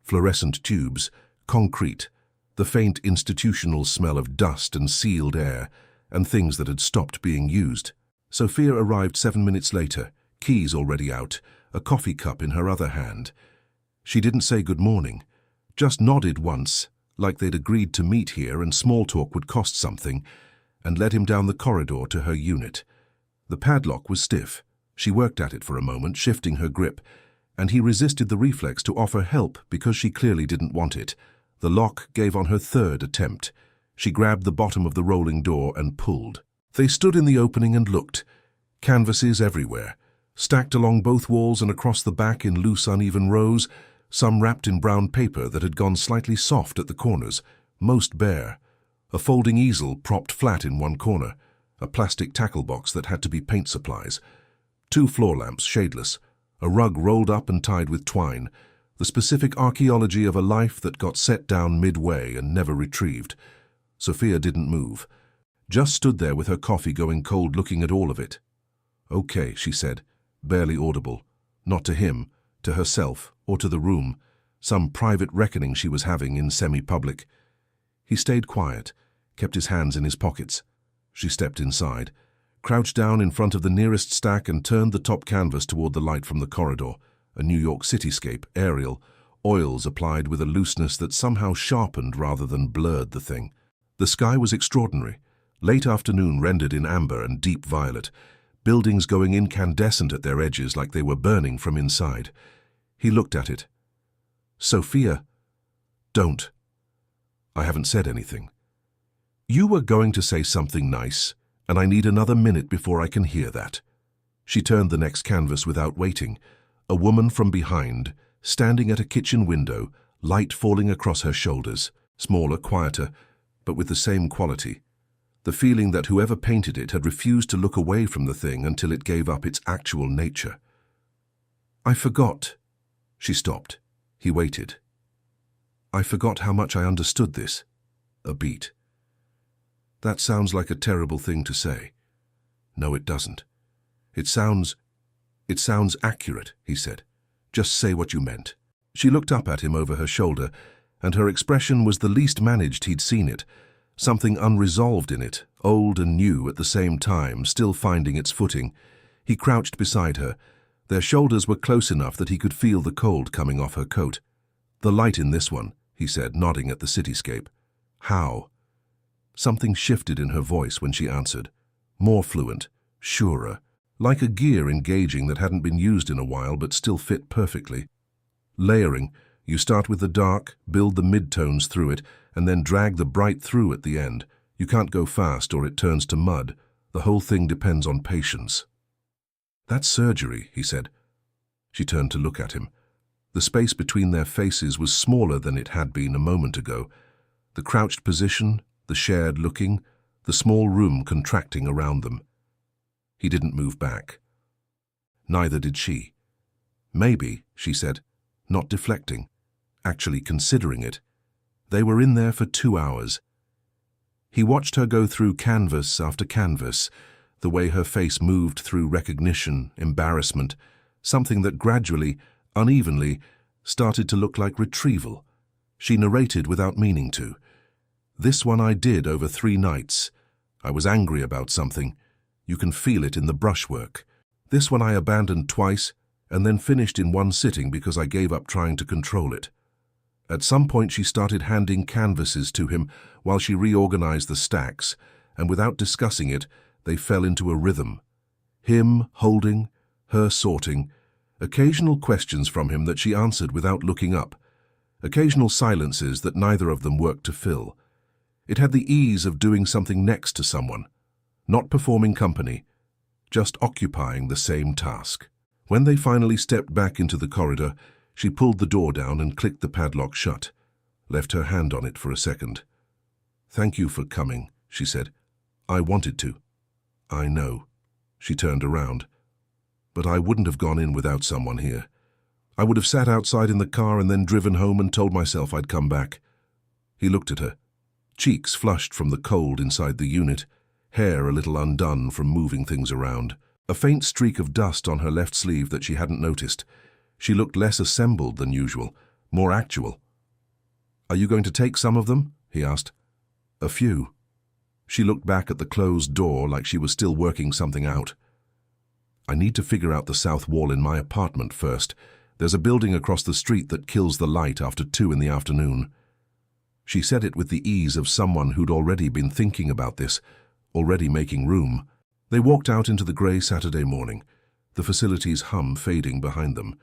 Fluorescent tubes, concrete, the faint institutional smell of dust and sealed air, and things that had stopped being used. Sophia arrived 7 minutes later, keys already out, a coffee cup in her other hand. She didn't say good morning, just nodded once, like they'd agreed to meet here and small talk would cost something, and led him down the corridor to her unit. The padlock was stiff. She worked at it for a moment, shifting her grip, and he resisted the reflex to offer help because she clearly didn't want it. The lock gave on her third attempt. She grabbed the bottom of the rolling door and pulled. They stood in the opening and looked. Canvases everywhere, stacked along both walls and across the back in loose, uneven rows, some wrapped in brown paper that had gone slightly soft at the corners, most bare. A folding easel propped flat in one corner, a plastic tackle box that had to be paint supplies, 2 floor lamps shadeless, a rug rolled up and tied with twine, the specific archaeology of a life that got set down midway and never retrieved. Sophia didn't move, just stood there with her coffee going cold looking at all of it. Okay, she said, barely audible, not to him, to herself, or to the room, some private reckoning she was having in semi-public. He stayed quiet, kept his hands in his pockets. She stepped inside, crouched down in front of the nearest stack and turned the top canvas toward the light from the corridor, a New York cityscape, aerial, oils applied with a looseness that somehow sharpened rather than blurred the thing. The sky was extraordinary, late afternoon rendered in amber and deep violet, buildings going incandescent at their edges like they were burning from inside. He looked at it. Sophia, don't. I haven't said anything. You were going to say something nice, and I need another minute before I can hear that. She turned the next canvas without waiting. A woman from behind, standing at a kitchen window, light falling across her shoulders, smaller, quieter, but with the same quality. The feeling that whoever painted it had refused to look away from the thing until it gave up its actual nature. I forgot. She stopped. He waited. I forgot how much I understood this. A beat. That sounds like a terrible thing to say. No, it doesn't. It sounds... It sounds accurate, he said. Just say what you meant. She looked up at him over her shoulder, and her expression was the least managed he'd seen it, something unresolved in it, old and new at the same time, still finding its footing. He crouched beside her. Their shoulders were close enough that he could feel the cold coming off her coat. The light in this one, he said, nodding at the cityscape. How? Something shifted in her voice when she answered. More fluent, surer, like a gear engaging that hadn't been used in a while but still fit perfectly. Layering, you start with the dark, build the mid-tones through it, and then drag the bright through at the end. You can't go fast or it turns to mud. The whole thing depends on patience. That's surgery, he said. She turned to look at him. The space between their faces was smaller than it had been a moment ago. The crouched position, the shared looking, the small room contracting around them. He didn't move back. Neither did she. Maybe, she said, not deflecting, actually considering it. They were in there for 2 hours. He watched her go through canvas after canvas, the way her face moved through recognition, embarrassment, something that gradually, unevenly, started to look like retrieval. She narrated without meaning to. This one I did over 3 nights. I was angry about something. You can feel it in the brushwork. This one I abandoned twice, and then finished in one sitting because I gave up trying to control it. At some point she started handing canvases to him while she reorganized the stacks, and without discussing it, they fell into a rhythm. Him holding, her sorting, occasional questions from him that she answered without looking up, occasional silences that neither of them worked to fill. It had the ease of doing something next to someone, not performing company, just occupying the same task. When they finally stepped back into the corridor, she pulled the door down and clicked the padlock shut, left her hand on it for a second. Thank you for coming, she said. I wanted to. I know. She turned around. But I wouldn't have gone in without someone here. I would have sat outside in the car and then driven home and told myself I'd come back. He looked at her, cheeks flushed from the cold inside the unit, hair a little undone from moving things around. A faint streak of dust on her left sleeve that she hadn't noticed. She looked less assembled than usual, more actual. Are you going to take some of them? He asked. A few. She looked back at the closed door like she was still working something out. I need to figure out the south wall in my apartment first. There's a building across the street that kills the light after 2 in the afternoon. She said it with the ease of someone who'd already been thinking about this, already making room. They walked out into the grey Saturday morning, the facility's hum fading behind them.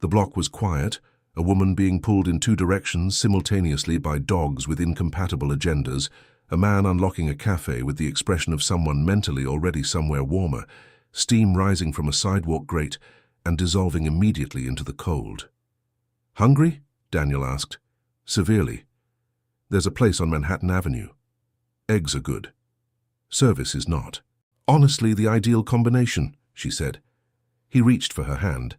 The block was quiet, a woman being pulled in 2 directions simultaneously by dogs with incompatible agendas, a man unlocking a cafe with the expression of someone mentally already somewhere warmer, steam rising from a sidewalk grate and dissolving immediately into the cold. Hungry? Daniel asked. Severely. There's a place on Manhattan Avenue. Eggs are good. Service is not. Honestly, the ideal combination, she said. He reached for her hand,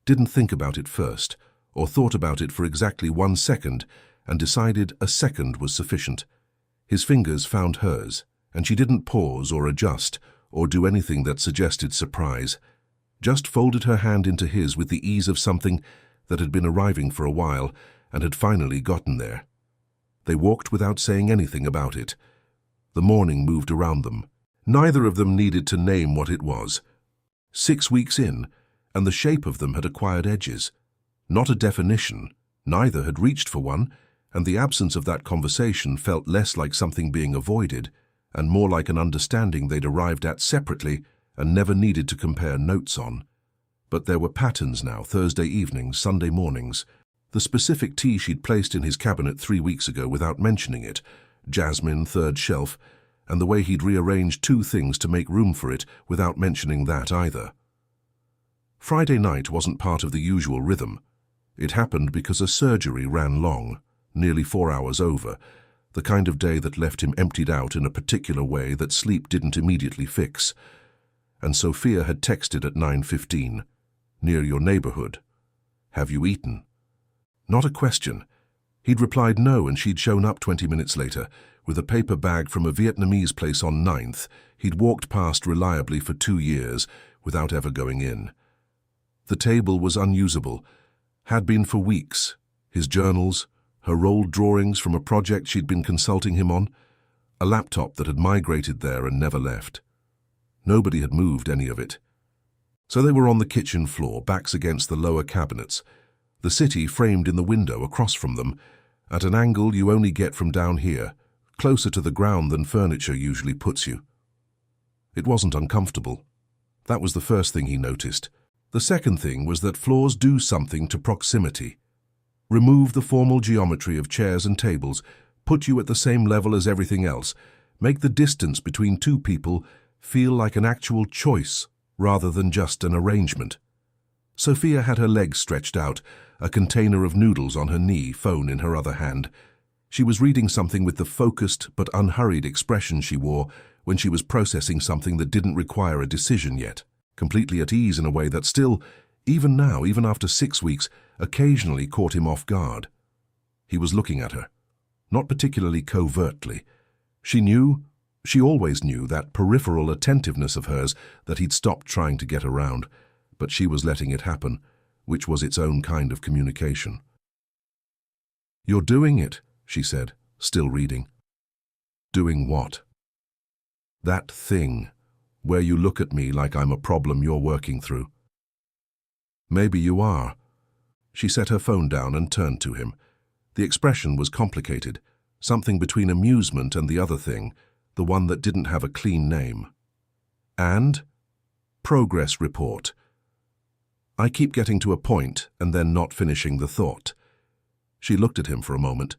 didn't think about it first, or thought about it for exactly 1 second, and decided a second was sufficient. His fingers found hers, and she didn't pause or adjust, or do anything that suggested surprise. Just folded her hand into his with the ease of something that had been arriving for a while and had finally gotten there. They walked without saying anything about it. The morning moved around them. Neither of them needed to name what it was. 6 weeks in, and the shape of them had acquired edges. Not a definition, neither had reached for one, and the absence of that conversation felt less like something being avoided, and more like an understanding they'd arrived at separately and never needed to compare notes on. But there were patterns now, Thursday evenings, Sunday mornings. The specific tea she'd placed in his cabinet 3 weeks ago without mentioning it, jasmine, 3rd shelf, and the way he'd rearranged 2 things to make room for it without mentioning that either. Friday night wasn't part of the usual rhythm. It happened because a surgery ran long, nearly 4 hours over, the kind of day that left him emptied out in a particular way that sleep didn't immediately fix. And Sophia had texted at 9:15, "Near your neighborhood. Have you eaten?" Not a question. He'd replied no, and she'd shown up 20 minutes later, with a paper bag from a Vietnamese place on 9th he'd walked past reliably for 2 years without ever going in. The table was unusable, had been for weeks. His journals, her rolled drawings from a project she'd been consulting him on, a laptop that had migrated there and never left. Nobody had moved any of it. So they were on the kitchen floor, backs against the lower cabinets, the city framed in the window across from them, at an angle you only get from down here, closer to the ground than furniture usually puts you. It wasn't uncomfortable. That was the first thing he noticed. The second thing was that floors do something to proximity. Remove the formal geometry of chairs and tables, put you at the same level as everything else, make the distance between two people feel like an actual choice rather than just an arrangement. Sophia had her legs stretched out, a container of noodles on her knee, phone in her other hand. She was reading something with the focused but unhurried expression she wore when she was processing something that didn't require a decision yet, completely at ease in a way that still, even now, even after 6 weeks, occasionally caught him off guard. He was looking at her, not particularly covertly. She always knew that peripheral attentiveness of hers that he'd stopped trying to get around, but she was letting it happen, which was its own kind of communication. "You're doing it," she said, still reading. "Doing what?" "That thing, where you look at me like I'm a problem you're working through." "Maybe you are." She set her phone down and turned to him. The expression was complicated, something between amusement and the other thing, the one that didn't have a clean name. "And?" "Progress report." "I keep getting to a point and then not finishing the thought." She looked at him for a moment,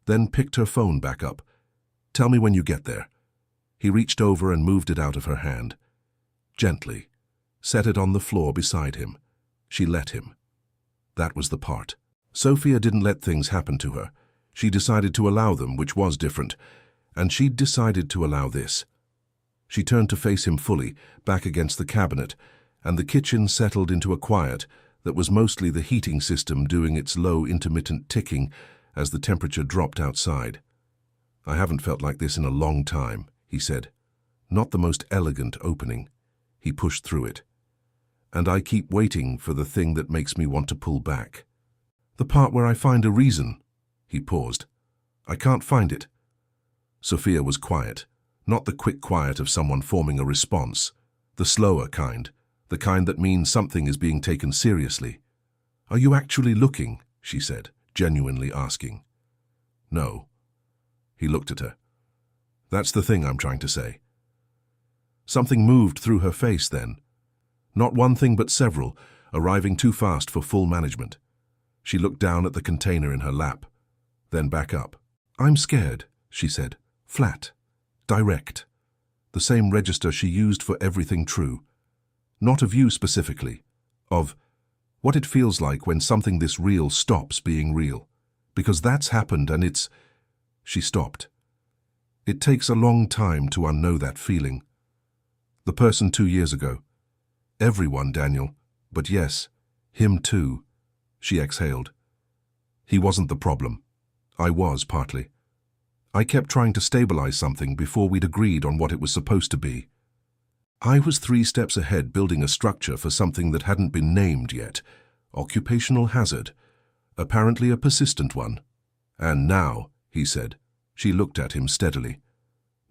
then picked her phone back up. "Tell me when you get there." He reached over and moved it out of her hand. Gently, set it on the floor beside him. She let him. That was the part. Sophia didn't let things happen to her. She decided to allow them, which was different, and she'd decided to allow this. She turned to face him fully, back against the cabinet, and the kitchen settled into a quiet that was mostly the heating system doing its low intermittent ticking as the temperature dropped outside. "I haven't felt like this in a long time," he said. "Not the most elegant opening." He pushed through it. "And I keep waiting for the thing that makes me want to pull back. The part where I find a reason." He paused. "I can't find it." Sophia was quiet, not the quick quiet of someone forming a response, the slower kind, the kind that means something is being taken seriously. "Are you actually looking?" she said, genuinely asking. "No." He looked at her. "That's the thing I'm trying to say." Something moved through her face then. Not one thing but several, arriving too fast for full management. She looked down at the container in her lap, then back up. "I'm scared," she said, flat, direct. The same register she used for everything true. Not of you specifically, of what it feels like when something this real stops being real. Because that's happened and it's... She stopped. "It takes a long time to unknow that feeling. The person 2 years ago. Everyone, Daniel. But yes, him too." She exhaled. "He wasn't the problem. I was, partly. I kept trying to stabilize something before we'd agreed on what it was supposed to be. I was 3 steps ahead building a structure for something that hadn't been named yet. Occupational hazard. Apparently a persistent one. And now," he said. She looked at him steadily.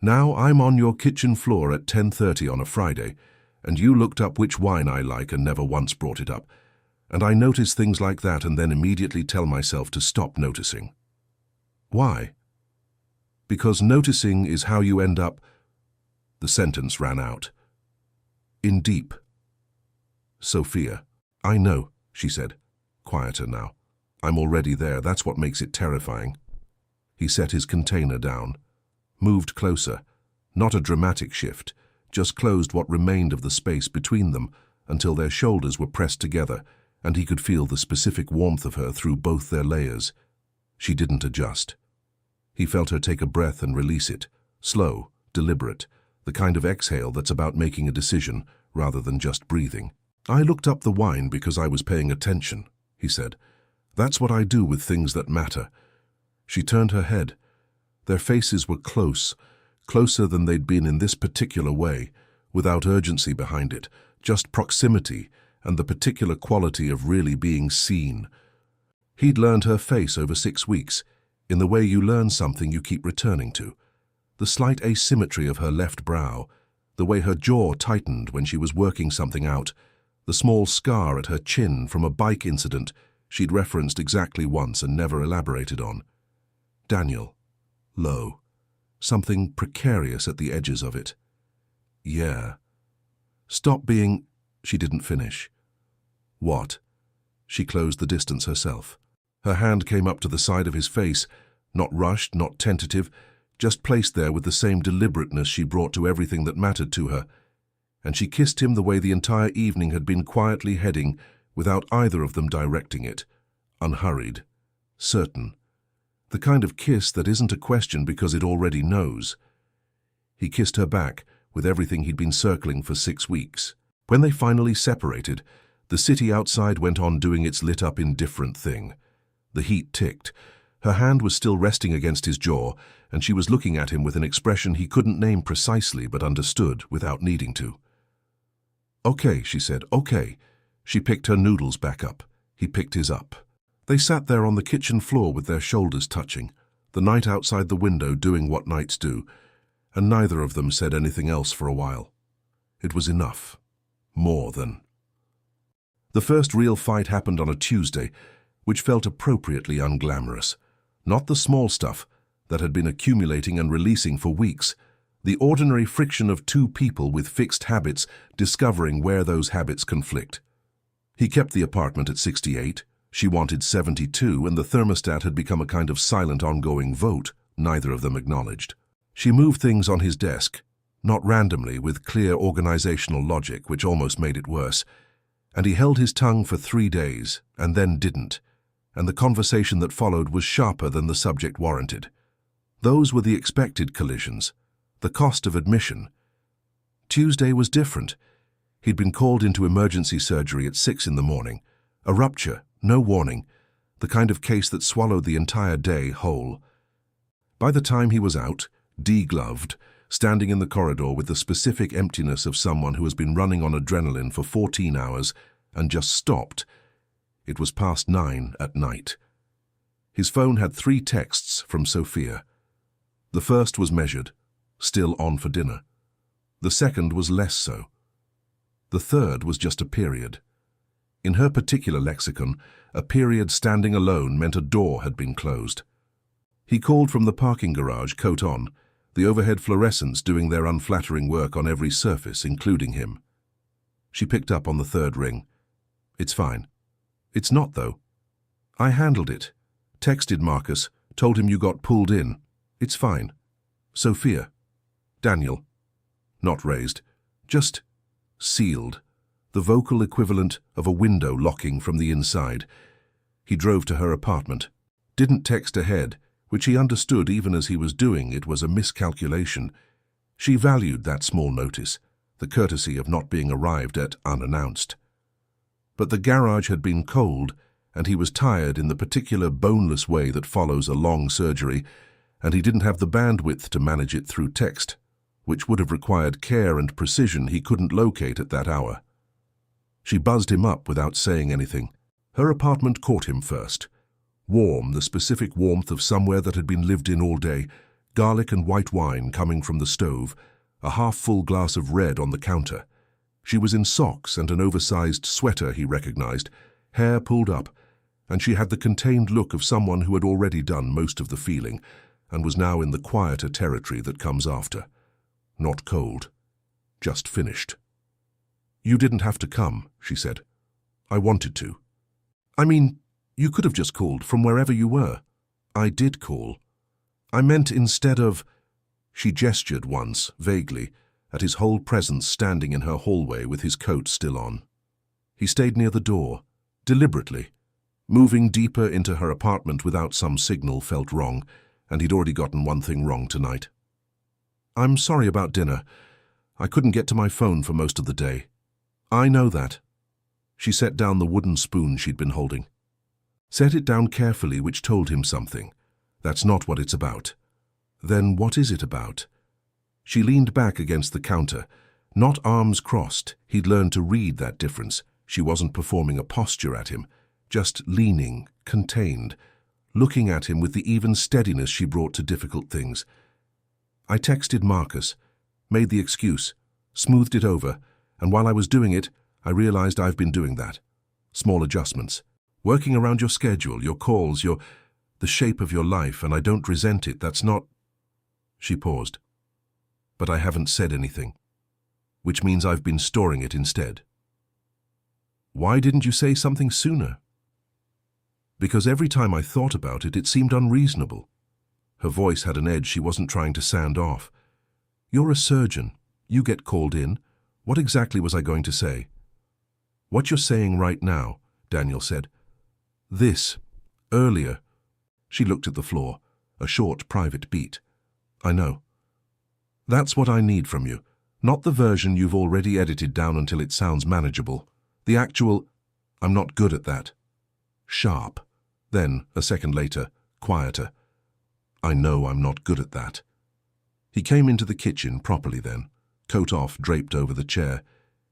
"Now I'm on your kitchen floor at 10:30 on a Friday, and you looked up which wine I like and never once brought it up. And I notice things like that and then immediately tell myself to stop noticing." "Why?" "Because noticing is how you end up..." The sentence ran out. "In deep." "Sophia." "I know," she said, quieter now. "I'm already there. That's what makes it terrifying." He set his container down, moved closer, not a dramatic shift, just closed what remained of the space between them until their shoulders were pressed together and he could feel the specific warmth of her through both their layers. She didn't adjust. He felt her take a breath and release it, slow, deliberate, the kind of exhale that's about making a decision rather than just breathing. "I looked up the wine because I was paying attention," he said. "That's what I do with things that matter." She turned her head. Their faces were close, closer than they'd been in this particular way, without urgency behind it, just proximity and the particular quality of really being seen. He'd learned her face over 6 weeks, in the way you learn something you keep returning to. The slight asymmetry of her left brow, the way her jaw tightened when she was working something out, the small scar at her chin from a bike incident she'd referenced exactly once and never elaborated on. Daniel. Low. Something precarious at the edges of it. Yeah. Stop being... She didn't finish. What? She closed the distance herself. Her hand came up to the side of his face, not rushed, not tentative, just placed there with the same deliberateness she brought to everything that mattered to her, and she kissed him the way the entire evening had been quietly heading, without either of them directing it, unhurried, certain. The kind of kiss that isn't a question because it already knows. He kissed her back, with everything he'd been circling for 6 weeks. When they finally separated, the city outside went on doing its lit-up indifferent thing. The heat ticked. Her hand was still resting against his jaw, and she was looking at him with an expression he couldn't name precisely but understood without needing to. "Okay," she said, "okay." She picked her noodles back up. He picked his up. They sat there on the kitchen floor with their shoulders touching, the night outside the window doing what nights do, and neither of them said anything else for a while. It was enough. More than. The first real fight happened on a Tuesday, which felt appropriately unglamorous. Not the small stuff that had been accumulating and releasing for weeks, the ordinary friction of two people with fixed habits discovering where those habits conflict. He kept the apartment at 68, she wanted 72, and the thermostat had become a kind of silent ongoing vote neither of them acknowledged. She moved things on his desk, not randomly, with clear organizational logic, which almost made it worse, and he held his tongue for 3 days, and then didn't, and the conversation that followed was sharper than the subject warranted. Those were the expected collisions, the cost of admission. Tuesday was different. He'd been called into emergency surgery at 6 in the morning. A rupture, no warning, the kind of case that swallowed the entire day whole. By the time he was out, degloved, standing in the corridor with the specific emptiness of someone who has been running on adrenaline for 14 hours and just stopped, it was past 9 at night. His phone had 3 texts from Sophia. The first was measured, still on for dinner. The second was less so. The third was just a period. In her particular lexicon, a period standing alone meant a door had been closed. He called from the parking garage, coat on, the overhead fluorescents doing their unflattering work on every surface, including him. She picked up on the third ring. "It's fine." "It's not, though." "I handled it. Texted Marcus, told him you got pulled in. It's fine." "Sophia." "Daniel." Not raised, just sealed, the vocal equivalent of a window locking from the inside. He drove to her apartment. Didn't text ahead, which he understood even as he was doing it was a miscalculation. She valued that small notice, the courtesy of not being arrived at unannounced. But the garage had been cold, and he was tired in the particular boneless way that follows a long surgery, and he didn't have the bandwidth to manage it through text, which would have required care and precision he couldn't locate at that hour. She buzzed him up without saying anything. Her apartment caught him first. Warm, the specific warmth of somewhere that had been lived in all day, garlic and white wine coming from the stove, a half-full glass of red on the counter. She was in socks and an oversized sweater he recognized, hair pulled up, and she had the contained look of someone who had already done most of the feeling and was now in the quieter territory that comes after. Not cold, just finished. "You didn't have to come," she said. "I wanted to." "I mean, you could have just called from wherever you were." "I did call. I meant instead of..." She gestured once, vaguely, at his whole presence standing in her hallway with his coat still on. He stayed near the door, deliberately. Moving deeper into her apartment without some signal felt wrong, and he'd already gotten one thing wrong tonight. "I'm sorry about dinner. I couldn't get to my phone for most of the day." "I know that." She set down the wooden spoon she'd been holding. Set it down carefully, which told him something. That's not what it's about. Then what is it about? She leaned back against the counter, not arms crossed. He'd learned to read that difference. She wasn't performing a posture at him, just leaning, contained, looking at him with the even steadiness she brought to difficult things. I texted Marcus, made the excuse, smoothed it over, and while I was doing it, I realized I've been doing that. Small adjustments. Working around your schedule, your calls, the shape of your life, and I don't resent it. That's not... She paused. But I haven't said anything, which means I've been storing it instead. Why didn't you say something sooner? Because every time I thought about it, it seemed unreasonable. Her voice had an edge she wasn't trying to sand off. You're a surgeon. You get called in. What exactly was I going to say? What you're saying right now, Daniel said. This. Earlier. She looked at the floor, a short private beat. I know. That's what I need from you. Not the version you've already edited down until it sounds manageable. The actual, I'm not good at that. Sharp. Then, a second later, quieter. I know I'm not good at that. He came into the kitchen properly then, coat off, draped over the chair.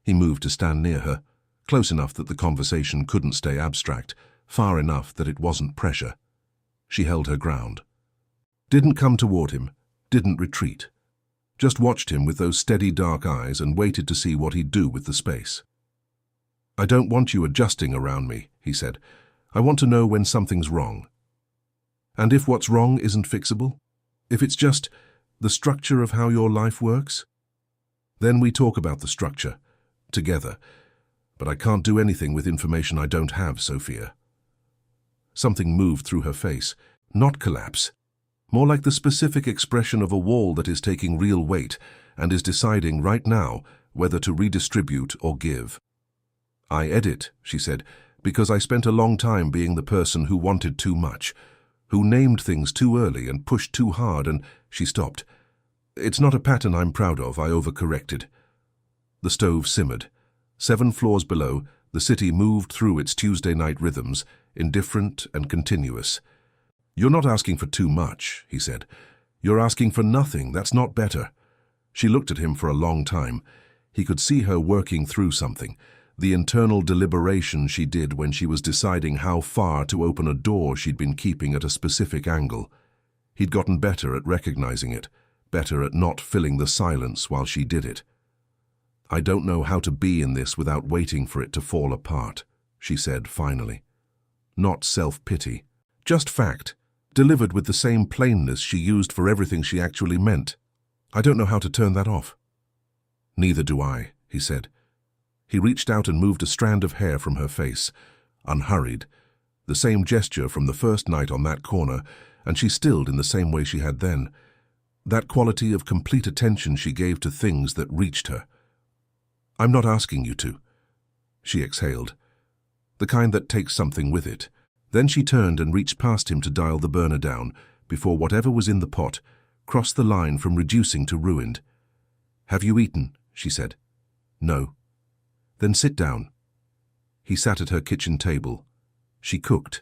He moved to stand near her, close enough that the conversation couldn't stay abstract, far enough that it wasn't pressure. She held her ground. Didn't come toward him, didn't retreat. Just watched him with those steady dark eyes and waited to see what he'd do with the space. I don't want you adjusting around me, he said. I want to know when something's wrong. And if what's wrong isn't fixable? If it's just the structure of how your life works? Then we talk about the structure, together. But I can't do anything with information I don't have, Sophia. Something moved through her face, not collapse. More like the specific expression of a wall that is taking real weight and is deciding right now whether to redistribute or give. I edit, she said, because I spent a long time being the person who wanted too much, who named things too early and pushed too hard, and she stopped. It's not a pattern I'm proud of, I overcorrected. The stove simmered. 7 floors below, the city moved through its Tuesday night rhythms, indifferent and continuous. You're not asking for too much, he said. You're asking for nothing, that's not better. She looked at him for a long time. He could see her working through something, the internal deliberation she did when she was deciding how far to open a door she'd been keeping at a specific angle. He'd gotten better at recognizing it, better at not filling the silence while she did it. I don't know how to be in this without waiting for it to fall apart, she said finally. Not self-pity, just fact, delivered with the same plainness she used for everything she actually meant. I don't know how to turn that off. Neither do I, he said. He reached out and moved a strand of hair from her face, unhurried, the same gesture from the first night on that corner, and she stilled in the same way she had then, that quality of complete attention she gave to things that reached her. I'm not asking you to, she exhaled, the kind that takes something with it. Then she turned and reached past him to dial the burner down, before whatever was in the pot crossed the line from reducing to ruined. Have you eaten? She said. No. Then sit down. He sat at her kitchen table. She cooked.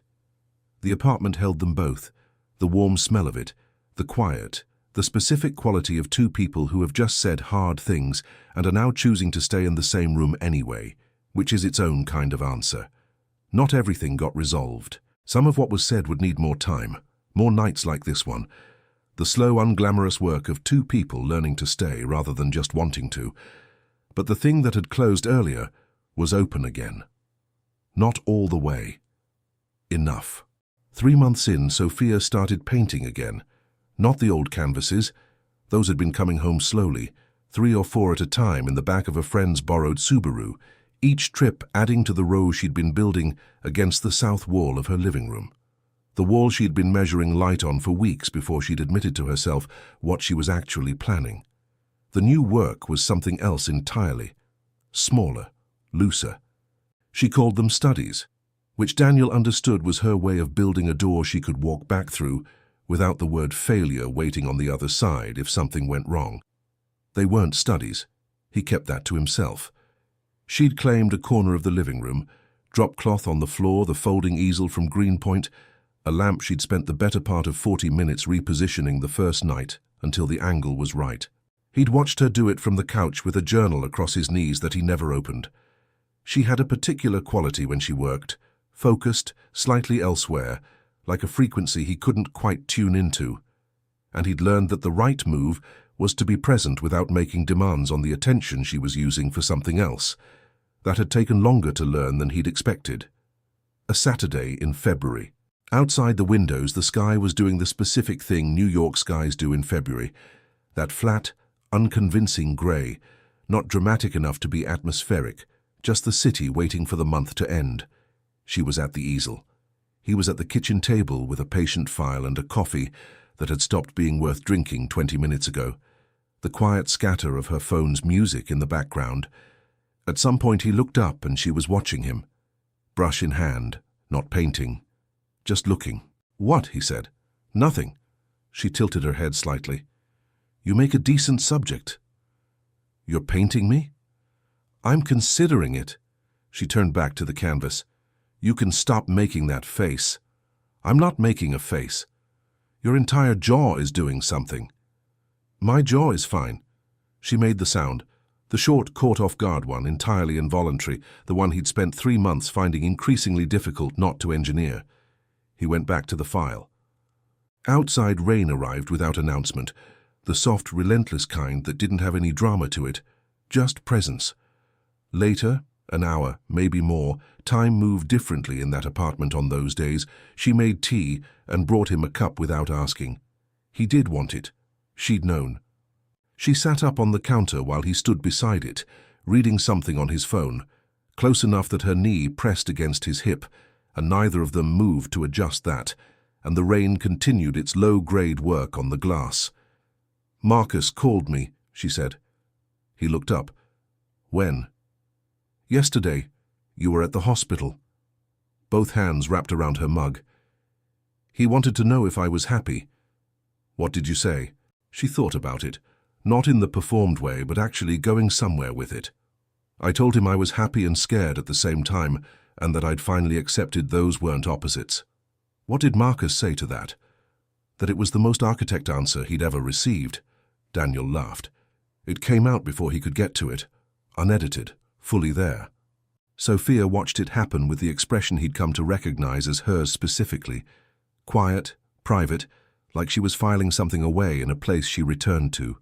The apartment held them both, the warm smell of it, the quiet, the specific quality of 2 people who have just said hard things and are now choosing to stay in the same room anyway, which is its own kind of answer. Not everything got resolved. Some of what was said would need more time, more nights like this one. The slow, unglamorous work of 2 people learning to stay rather than just wanting to. But the thing that had closed earlier was open again. Not all the way. Enough. 3 months in, Sophia started painting again. Not the old canvases. Those had been coming home slowly, 3 or 4 at a time in the back of a friend's borrowed Subaru, each trip adding to the row she'd been building against the south wall of her living room. The wall she'd been measuring light on for weeks before she'd admitted to herself what she was actually planning. The new work was something else entirely. Smaller, looser. She called them studies, which Daniel understood was her way of building a door she could walk back through without the word failure waiting on the other side if something went wrong. They weren't studies. He kept that to himself. She'd claimed a corner of the living room, drop cloth on the floor, the folding easel from Greenpoint, a lamp she'd spent the better part of 40 minutes repositioning the first night until the angle was right. He'd watched her do it from the couch with a journal across his knees that he never opened. She had a particular quality when she worked, focused, slightly elsewhere, like a frequency he couldn't quite tune into. And he'd learned that the right move was to be present without making demands on the attention she was using for something else. That had taken longer to learn than he'd expected. A Saturday in February. Outside the windows, the sky was doing the specific thing New York skies do in February. That flat, unconvincing grey, not dramatic enough to be atmospheric, just the city waiting for the month to end. She was at the easel. He was at the kitchen table with a patient file and a coffee that had stopped being worth drinking 20 minutes ago. The quiet scatter of her phone's music in the background. At some point he looked up and she was watching him. Brush in hand, not painting. Just looking. "What?" he said. "Nothing." She tilted her head slightly. "You make a decent subject." "You're painting me?" "I'm considering it." She turned back to the canvas. "You can stop making that face." "I'm not making a face. Your entire jaw is doing something." "My jaw is fine." She made the sound. The short, caught-off-guard one, entirely involuntary, the one he'd spent 3 months finding increasingly difficult not to engineer. He went back to the file. Outside rain arrived without announcement, the soft, relentless kind that didn't have any drama to it, just presence. Later, an hour, maybe more, time moved differently in that apartment on those days. She made tea and brought him a cup without asking. He did want it. She'd known. She sat up on the counter while he stood beside it, reading something on his phone, close enough that her knee pressed against his hip, and neither of them moved to adjust that, and the rain continued its low-grade work on the glass. "Marcus called me," she said. He looked up. "When?" "Yesterday. You were at the hospital." Both hands wrapped around her mug. "He wanted to know if I was happy." "What did you say?" She thought about it, not in the performed way, but actually going somewhere with it. "I told him I was happy and scared at the same time, and that I'd finally accepted those weren't opposites." What did Marcus say to that? That it was the most architect answer he'd ever received. Daniel laughed. It came out before he could get to it, unedited, fully there. Sophia watched it happen with the expression he'd come to recognize as hers specifically. Quiet, private, like she was filing something away in a place she returned to.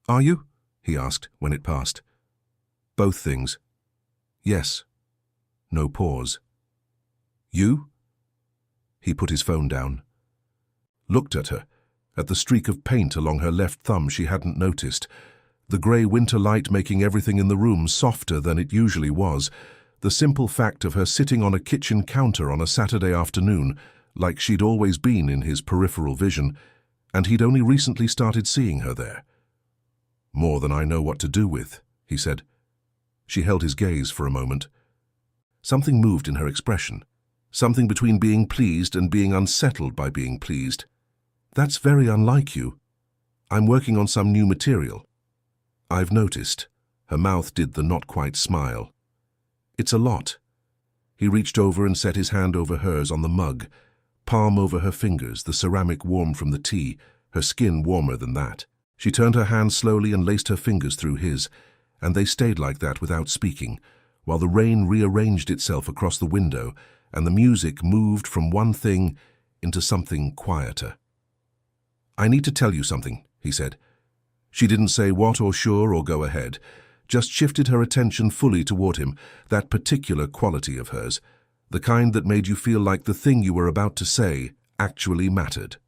"Are you?" he asked when it passed. "Both things." "Yes." No pause. "You?" He put his phone down. Looked at her, at the streak of paint along her left thumb she hadn't noticed, the grey winter light making everything in the room softer than it usually was, the simple fact of her sitting on a kitchen counter on a Saturday afternoon, like she'd always been in his peripheral vision, and he'd only recently started seeing her there. "More than I know what to do with," he said. She held his gaze for a moment. Something moved in her expression, something between being pleased and being unsettled by being pleased. "That's very unlike you. I'm working on some new material." "I've noticed." Her mouth did the not-quite smile. "It's a lot." He reached over and set his hand over hers on the mug, palm over her fingers, the ceramic warm from the tea, her skin warmer than that. She turned her hand slowly and laced her fingers through his, and they stayed like that without speaking, while the rain rearranged itself across the window and the music moved from one thing into something quieter. "I need to tell you something," he said. She didn't say what or sure or go ahead, just shifted her attention fully toward him, that particular quality of hers, the kind that made you feel like the thing you were about to say actually mattered.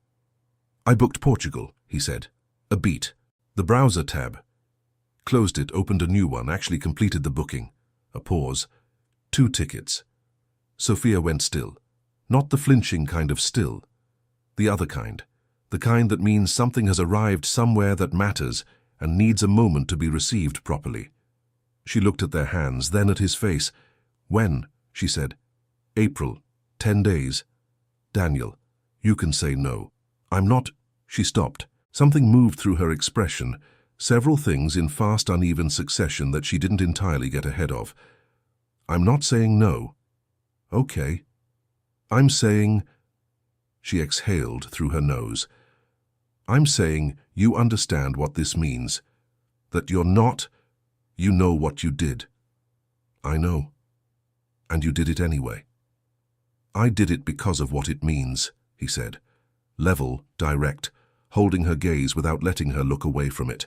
"I booked Portugal," he said. A beat. The browser tab. Closed it, opened a new one, actually completed the booking. A pause. 2 tickets. Sophia went still. Not the flinching kind of still. The other kind. The kind that means something has arrived somewhere that matters and needs a moment to be received properly. She looked at their hands, then at his face. "When?" she said. "April. 10 days. "Daniel, you can say no." "I'm not—" She stopped. Something moved through her expression, several things in fast, uneven succession that she didn't entirely get ahead of. "I'm not saying no." "Okay." "I'm saying—" She exhaled through her nose. "I'm saying you understand what this means. That you're not, you know what you did." I know. And you did it anyway. I did it because of what it means, he said. Level, direct, holding her gaze without letting her look away from it.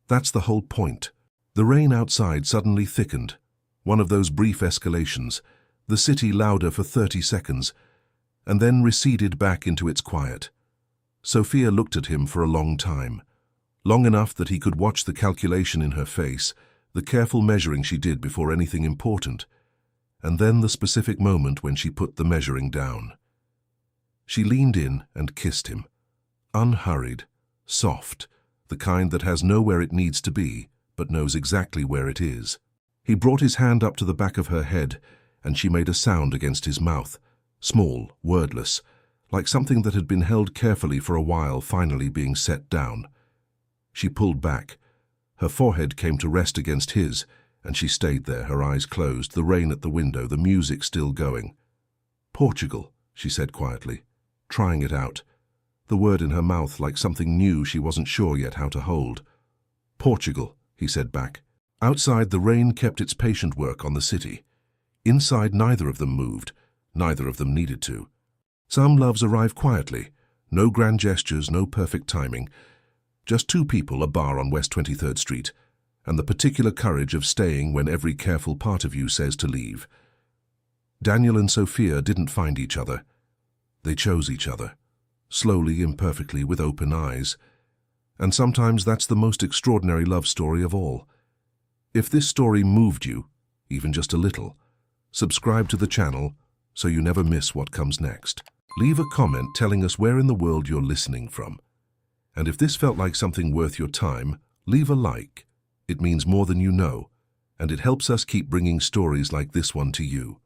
That's the whole point. The rain outside suddenly thickened, one of those brief escalations, the city louder for 30 seconds, and then receded back into its quiet. Sophia looked at him for a long time, long enough that he could watch the calculation in her face, the careful measuring she did before anything important, and then the specific moment when she put the measuring down. She leaned in and kissed him, unhurried, soft, the kind that has nowhere it needs to be, but knows exactly where it is. He brought his hand up to the back of her head, and she made a sound against his mouth, small, wordless, like something that had been held carefully for a while finally being set down. She pulled back. Her forehead came to rest against his, and she stayed there, her eyes closed, the rain at the window, the music still going. Portugal, she said quietly, trying it out, the word in her mouth like something new she wasn't sure yet how to hold. Portugal, he said back. Outside, the rain kept its patient work on the city. Inside, neither of them moved. Neither of them needed to. Some loves arrive quietly. No grand gestures, no perfect timing. Just two people, a bar on West 23rd Street, and the particular courage of staying when every careful part of you says to leave. Daniel and Sophia didn't find each other. They chose each other, slowly, imperfectly, with open eyes. And sometimes that's the most extraordinary love story of all. If this story moved you, even just a little, subscribe to the channel so you never miss what comes next. Leave a comment telling us where in the world you're listening from. And if this felt like something worth your time, leave a like. It means more than you know, and it helps us keep bringing stories like this one to you.